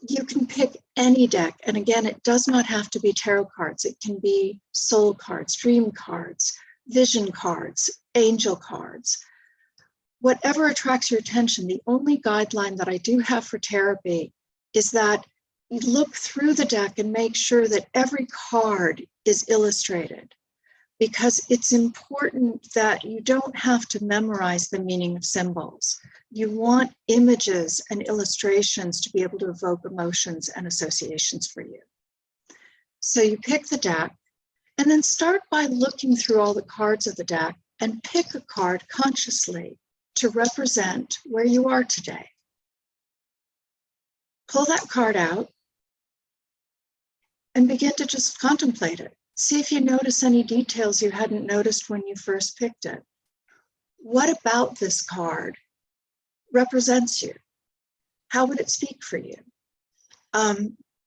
You can pick any deck. And again, it does not have to be tarot cards. It can be soul cards, dream cards, vision cards, angel cards. Whatever attracts your attention. The only guideline that I do have for therapy is that you look through the deck and make sure that every card is illustrated, because it's important that you don't have to memorize the meaning of symbols. You want images and illustrations to be able to evoke emotions and associations for you. So you pick the deck and then start by looking through all the cards of the deck and pick a card consciously to represent where you are today. pull that card out and begin to just contemplate it. See if you notice any details you hadn't noticed when you first picked it. What about this card represents you? How would it speak for you?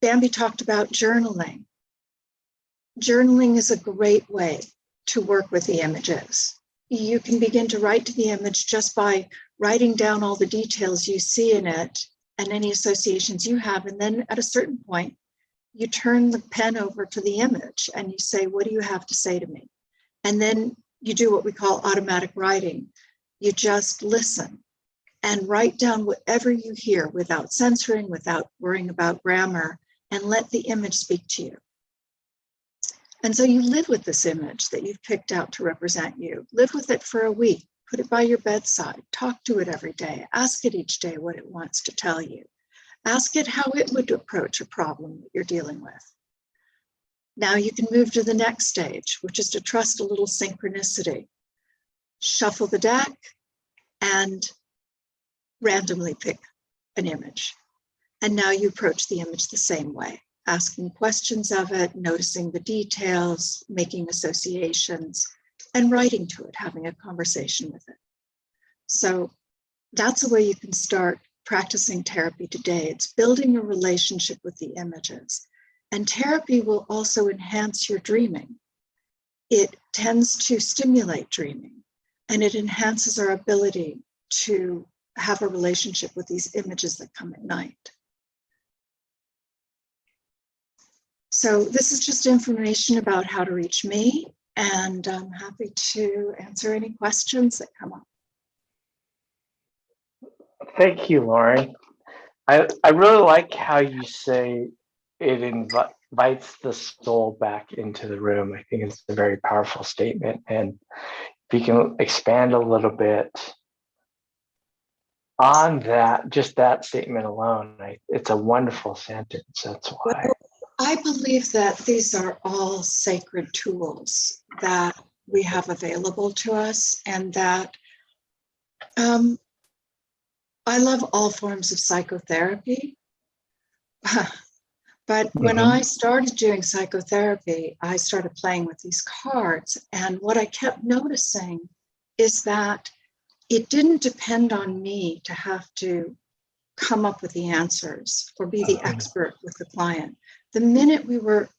Bambi talked about journaling. Journaling is a great way to work with the images. You can begin to write to the image just by writing down all the details you see in it and any associations you have. And then at a certain point, you turn the pen over to the image and you say, what do you have to say to me? And then you do what we call automatic writing. You just listen and write down whatever you hear without censoring, without worrying about grammar, and let the image speak to you. And so you live with this image that you've picked out to represent you. Live with it for a week. Put it by your bedside. Talk to it every day. Ask it each day what it wants to tell you. Ask it how it would approach a problem that you're dealing with. Now you can move to the next stage, which is to trust a little synchronicity. Shuffle the deck and randomly pick an image. And now you approach the image the same way, asking questions of it, noticing the details, making associations, and writing to it, having a conversation with it. So that's a way you can start practicing therapy today. It's building a relationship with the images. And therapy will also enhance your dreaming. It tends to stimulate dreaming, and it enhances our ability to have a relationship with these images that come at night. So this is just information about how to reach me, and I'm happy to answer any questions that come up. Thank you, Lauren. I really like how you say it invites the soul back into the room. I think it's a very powerful statement. And if you can expand a little bit on that, just that statement alone, it's a wonderful sentence. That's why. Well, I believe that these are all sacred tools that we have available to us, and that I love all forms of psychotherapy. But when I started doing psychotherapy, I started playing with these cards. And what I kept noticing is that it didn't depend on me to have to come up with the answers or be the expert with the client. The minute we were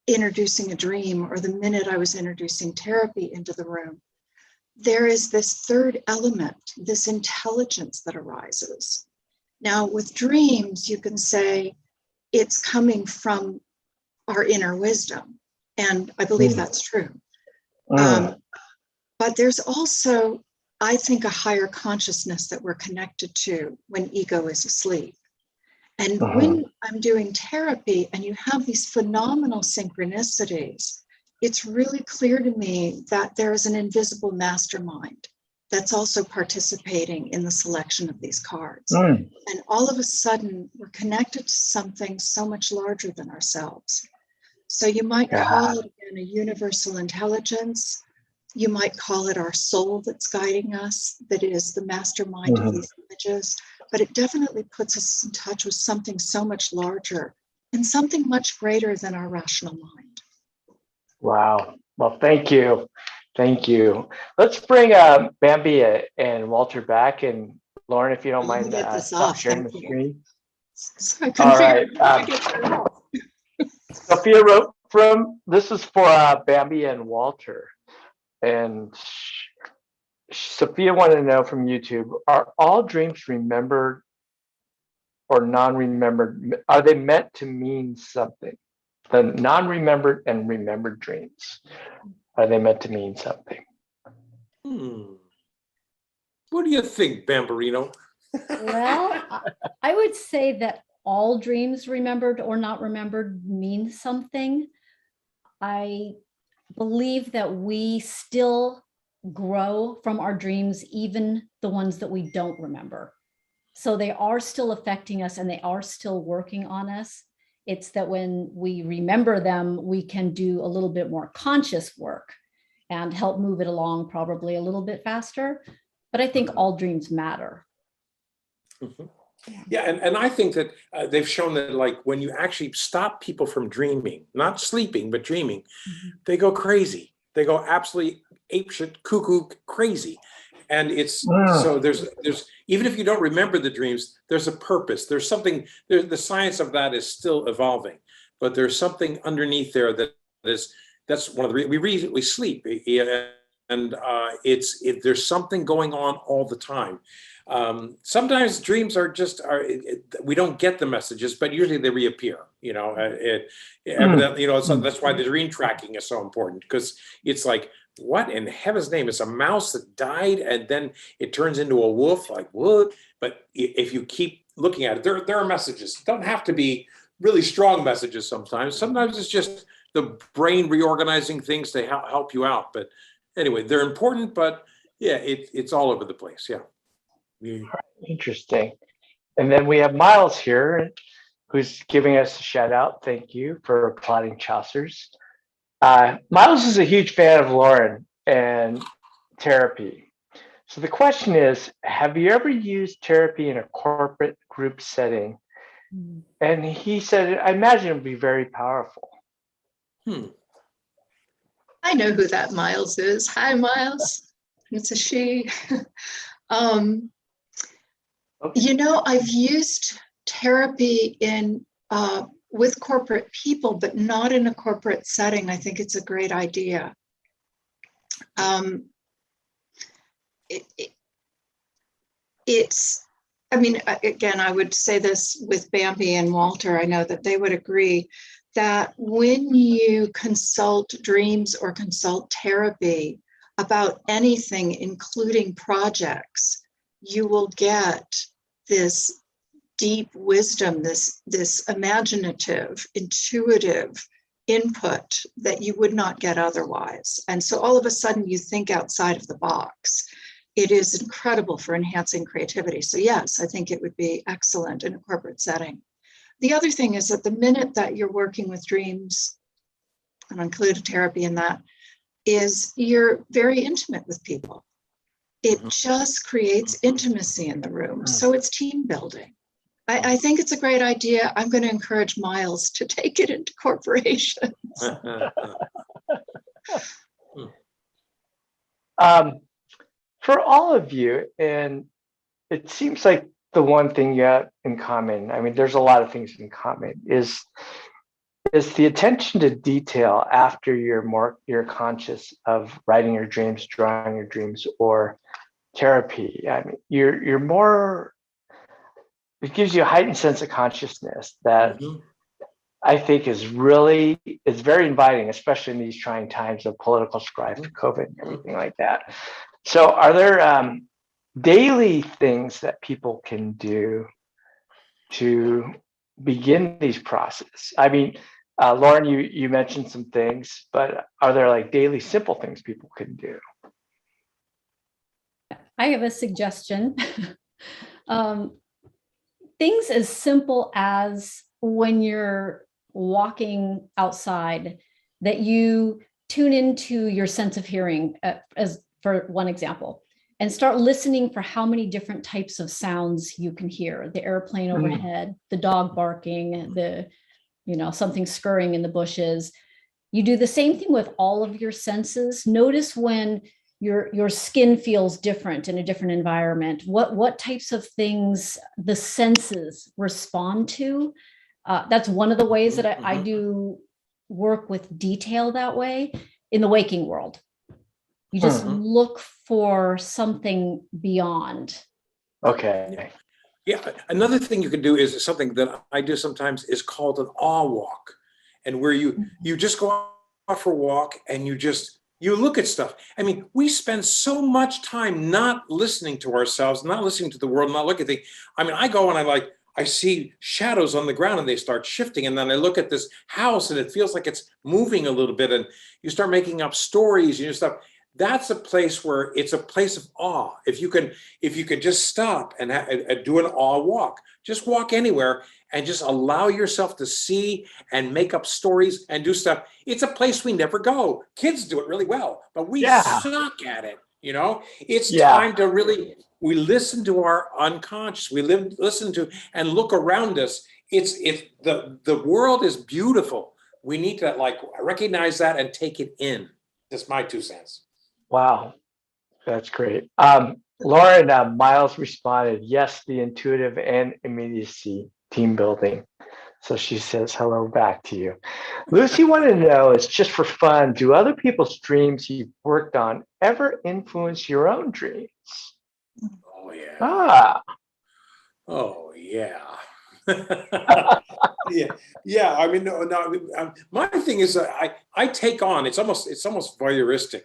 introducing a dream, or the minute I was introducing therapy into the room, there is this third element, this intelligence that arises. Now, with dreams, you can say it's coming from our inner wisdom, and I believe that's true. But there's also, I think, a higher consciousness that we're connected to when ego is asleep. And when I'm doing therapy and you have these phenomenal synchronicities, it's really clear to me that there is an invisible mastermind that's also participating in the selection of these cards. And all of a sudden, we're connected to something so much larger than ourselves. So you might call it, again, a universal intelligence. You might call it our soul that's guiding us, that is the mastermind of these images. But it definitely puts us in touch with something so much larger and something much greater than our rational mind. Wow. Well, thank you. Thank you. Let's bring Bambi and Walter back. And Lauren, if you don't mind, stop sharing the screen. So all right. Sophia wrote this is for Bambi and Walter. And Sophia wanted to know from YouTube, are all dreams remembered or non-remembered? Are they meant to mean something? The non-remembered and remembered dreams, are they meant to mean something? What do you think, Bamberino? Well, I would say that all dreams, remembered or not remembered, mean something. I believe that we still grow from our dreams, even the ones that we don't remember. So they are still affecting us and they are still working on us. It's that when we remember them, we can do a little bit more conscious work and help move it along probably a little bit faster. But I think all dreams matter. Yeah, and I think that they've shown that like when you actually stop people from dreaming, not sleeping, but dreaming, they go crazy. They go absolutely apeshit, cuckoo, crazy. And it's so there's even if you don't remember the dreams, there's a purpose. There's something. The science of that is still evolving, but there's something underneath there that's one of the we sleep, and there's something going on all the time. Sometimes dreams are just we don't get the messages, but usually they reappear. Evidently, so that's why the dream tracking is so important, because it's like, what in heaven's name? It's a mouse that died and then it turns into a wolf, like what? But if you keep looking at it, there are messages. It don't have to be really strong messages sometimes. Sometimes it's just the brain reorganizing things to help you out. But anyway, they're important, but yeah, it's all over the place. Yeah. Interesting. And then we have Miles here, who's giving us a shout out. Thank you for applauding Chaucer's. Miles is a huge fan of Lauren and therapy. So the question is, have you ever used therapy in a corporate group setting? And he said, I imagine it would be very powerful. I know who that Miles is. Hi, Miles. It's a she. I've used therapy with corporate people, but not in a corporate setting. I think it's a great idea. Again, I would say this with Bambi and Walter. I know that they would agree that when you consult dreams or consult therapy about anything, including projects, you will get this deep wisdom, this imaginative, intuitive input that you would not get otherwise. And so all of a sudden you think outside of the box. It is incredible for enhancing creativity. So yes, I think it would be excellent in a corporate setting. The other thing is that the minute that you're working with dreams, and include therapy in that, is you're very intimate with people. It just creates intimacy in the room. So it's team building. I think it's a great idea. I'm going to encourage Miles to take it into corporations. For all of you, and it seems like the one thing you have in common, I mean, there's a lot of things in common, is the attention to detail after you're conscious of writing your dreams, drawing your dreams, or therapy. I mean, you're more, it gives you a heightened sense of consciousness that I think is very inviting, especially in these trying times of political strife, COVID, and everything like that. So are there daily things that people can do to begin these processes? I mean, Lauren, you mentioned some things, but are there like daily simple things people can do? I have a suggestion. Things as simple as when you're walking outside, that you tune into your sense of hearing, as for one example, and start listening for how many different types of sounds you can hear. The airplane overhead, the dog barking, something scurrying in the bushes. You do the same thing with all of your senses. Notice when your skin feels different in a different environment, what types of things the senses respond to. That's one of the ways that I do work with detail that way in the waking world. You just look for something beyond. Okay. Yeah. Another thing you can do is something that I do sometimes is called an awe walk, and where you just go out for a walk and you look at stuff. I mean, we spend so much time not listening to ourselves, not listening to the world, not looking at things. I mean, I go and I see shadows on the ground and they start shifting. And then I look at this house and it feels like it's moving a little bit. And you start making up stories and stuff. That's a place where it's a place of awe. If you can just stop and do an awe walk, just walk anywhere and just allow yourself to see and make up stories and do stuff. It's a place we never go. Kids do it really well, but we suck at it. It's Yeah. time to really, we listen to our unconscious. We listen to and look around us. The world is beautiful. We need to recognize that and take it in. That's my 2 cents. Wow, that's great. Lauren, Miles responded, yes, the intuitive and immediacy team building. So she says hello back to you. Lucy wanted to know, it's just for fun, do other people's dreams you've worked on ever influence your own dreams? Oh, yeah. Ah. Oh, yeah. Yeah. I mean, no. My thing is, I take on. It's almost voyeuristic.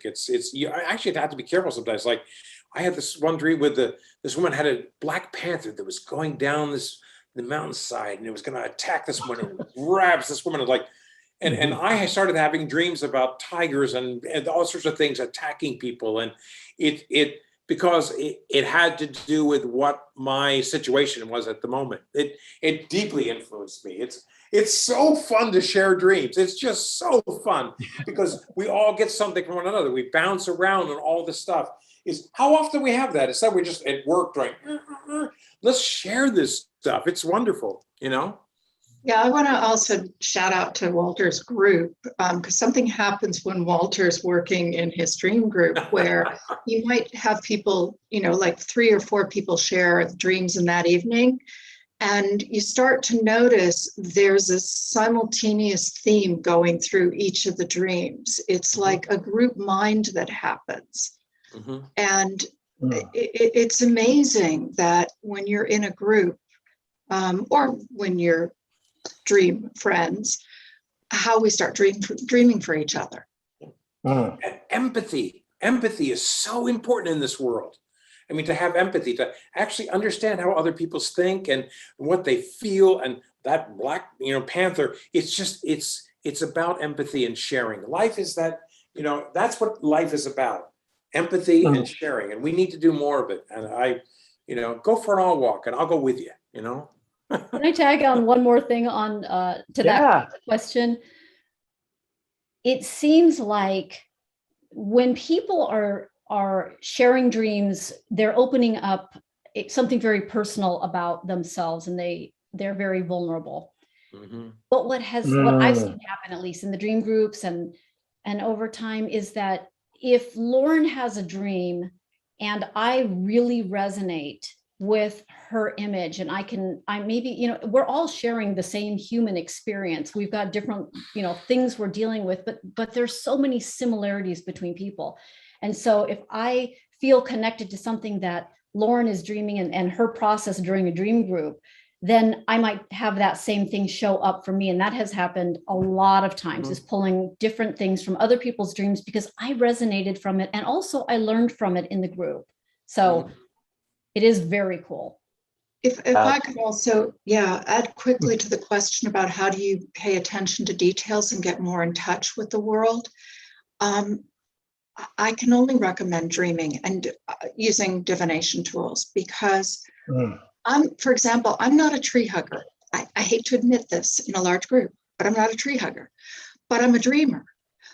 You actually have to be careful sometimes. Like, I had this one dream with this woman had a black panther that was going down the mountainside, and it was going to attack this woman and grabs this woman and I started having dreams about tigers and all sorts of things attacking people, and because it had to do with what my situation was at the moment. It deeply influenced me. It's so fun to share dreams. It's just so fun because we all get something from one another. We bounce around and all this stuff. How often we have that? It's that we're just at work going, let's share this stuff. It's wonderful, Yeah, I want to also shout out to Walter's group because something happens when Walter's working in his dream group where you might have people, like 3 or 4 people share dreams in that evening. And you start to notice there's a simultaneous theme going through each of the dreams. It's like a group mind that happens. Mm-hmm. And it's amazing that when you're in a group or when you're dream friends, how we start dreaming for each other. And empathy is so important in this world. I mean, to have empathy, to actually understand how other people think and what they feel, and that black panther, it's about empathy and sharing. Life is that, that's what life is about, empathy and sharing, and we need to do more of it. And I go for an all walk and I'll go with you. Can I tag on one more thing on to that question? It seems like when people are sharing dreams, they're opening up something very personal about themselves, and they're very vulnerable. Mm-hmm. But what I've seen happen, at least in the dream groups and over time, is that if Lauren has a dream and I really resonate with her image, and I maybe, we're all sharing the same human experience. We've got different, things we're dealing with, but there's so many similarities between people. And so if I feel connected to something that Lauren is dreaming and her process during a dream group, then I might have that same thing show up for me. And that has happened a lot of times, is pulling different things from other people's dreams because I resonated from it. And also I learned from it in the group. So it is very cool. If I could also, add quickly to the question about how do you pay attention to details and get more in touch with the world. I can only recommend dreaming and using divination tools because for example, I'm not a tree hugger. I hate to admit this in a large group, but I'm not a tree hugger, but I'm a dreamer.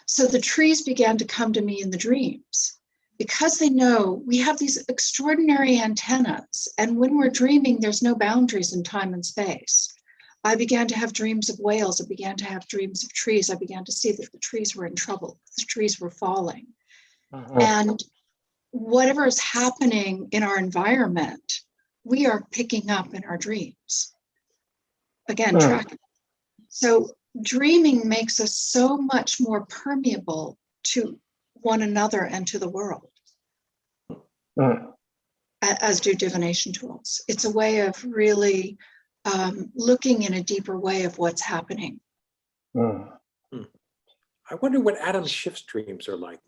So the trees began to come to me in the dreams because they know we have these extraordinary antennas. And when we're dreaming, there's no boundaries in time and space. I began to have dreams of whales. I began to have dreams of trees. I began to see that the trees were in trouble. The trees were falling. And whatever is happening in our environment, we are picking up in our dreams. Again, tracking. So dreaming makes us so much more permeable to one another and to the world, as do divination tools. It's a way of really looking in a deeper way of what's happening. I wonder what Adam Schiff's dreams are like.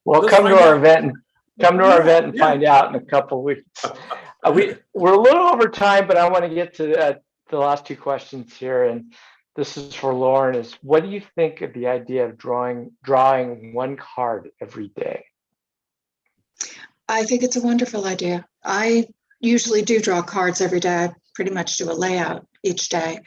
Well, come to our event and find out in a couple of weeks. We're a little over time, but I want to get to the last 2 questions here. And this is for Lauren, is what do you think of the idea of drawing one card every day? I think it's a wonderful idea. I usually do draw cards every day. I pretty much do a layout each day.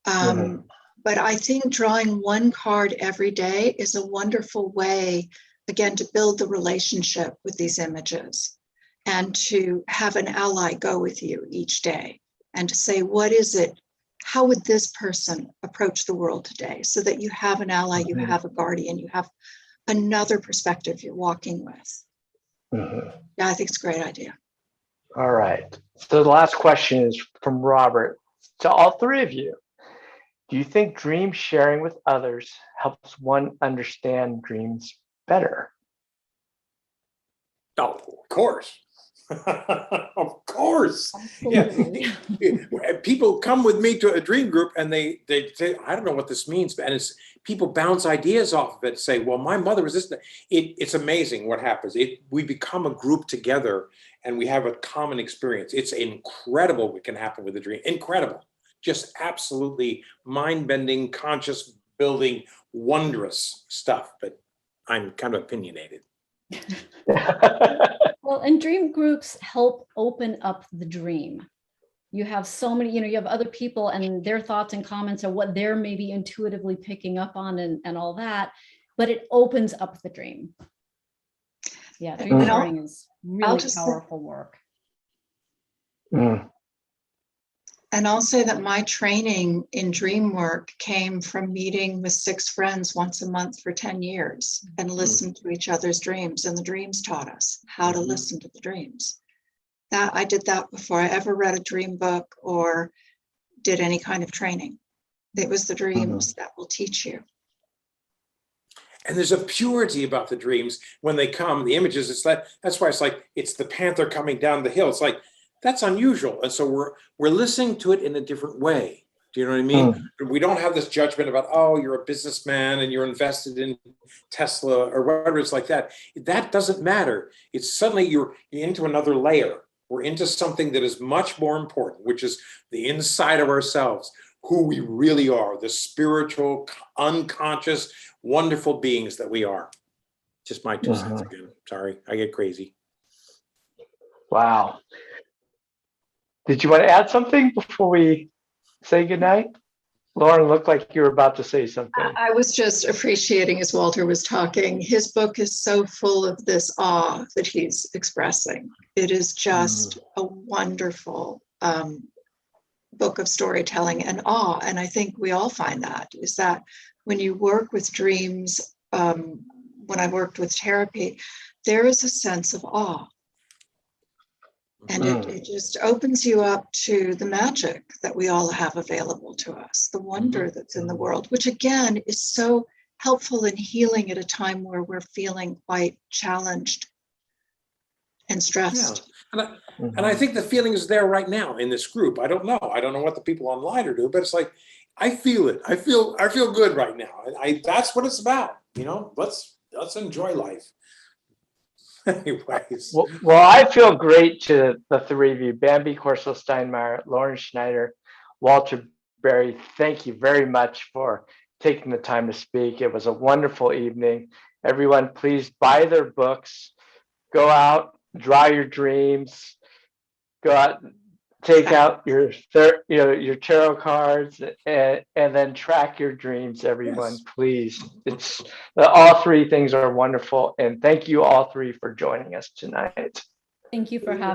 But I think drawing one card every day is a wonderful way again, to build the relationship with these images and to have an ally go with you each day and to say, what is it? How would this person approach the world today? So that you have an ally, you have a guardian, you have another perspective you're walking with. Yeah, I think it's a great idea. All right. So the last question is from Robert to all three of you. Do you think dream sharing with others helps one understand dreams better? Oh, of course. Of course. Absolutely. Yeah. People come with me to a dream group and they say, I don't know what this means. And it's people bounce ideas off of it, say, well, my mother was this. It's amazing what happens. We become a group together and we have a common experience. It's incredible what can happen with a dream. Incredible. Just absolutely mind-bending, conscious building, wondrous stuff. But I'm kind of opinionated. Well, and dream groups help open up the dream. You have so many, you have other people and their thoughts and comments and what they're maybe intuitively picking up on and all that, but it opens up the dream. Yeah, dream sharing is really powerful work. And I'll say that my training in dream work came from meeting with 6 friends once a month for 10 years and listened to each other's dreams. And the dreams taught us how to listen to the dreams. That I did that before I ever read a dream book or did any kind of training. It was the dreams that will teach you. And there's a purity about the dreams when they come, the images. It's like, that's why it's like, it's the panther coming down the hill. It's like, that's unusual. And so we're listening to it in a different way. Do you know what I mean? We don't have this judgment about, oh, you're a businessman and you're invested in Tesla or whatever. It's like that. That doesn't matter. It's suddenly you're into another layer. We're into something that is much more important, which is the inside of ourselves, who we really are, the spiritual, unconscious, wonderful beings that we are. Just my 2 cents again. Sorry, I get crazy. Wow. Did you want to add something before we say goodnight? Lauren looked like you were about to say something. I was just appreciating as Walter was talking. His book is so full of this awe that he's expressing. It is just a wonderful book of storytelling and awe. And I think we all find that, is that when you work with dreams, when I worked with therapy, there is a sense of awe. And it just opens you up to the magic that we all have available to us, the wonder that's in the world, which again is so helpful in healing at a time where we're feeling quite challenged and stressed. Yeah. And I think the feeling is there right now in this group. I don't know what the people online are doing, but it's like, I feel it. I feel good right now. That's what it's about. Let's enjoy life. Anyways. Well, I feel great to the three of you, Bambi, Corso, Steinmeier, Lauren Schneider, Walter Berry. Thank you very much for taking the time to speak. It was a wonderful evening. Everyone, please buy their books, go out, draw your dreams, go out, take out your tarot cards, and then track your dreams, everyone. Yes. Please. It's all three things are wonderful, and thank you all three for joining us tonight. Thank you for having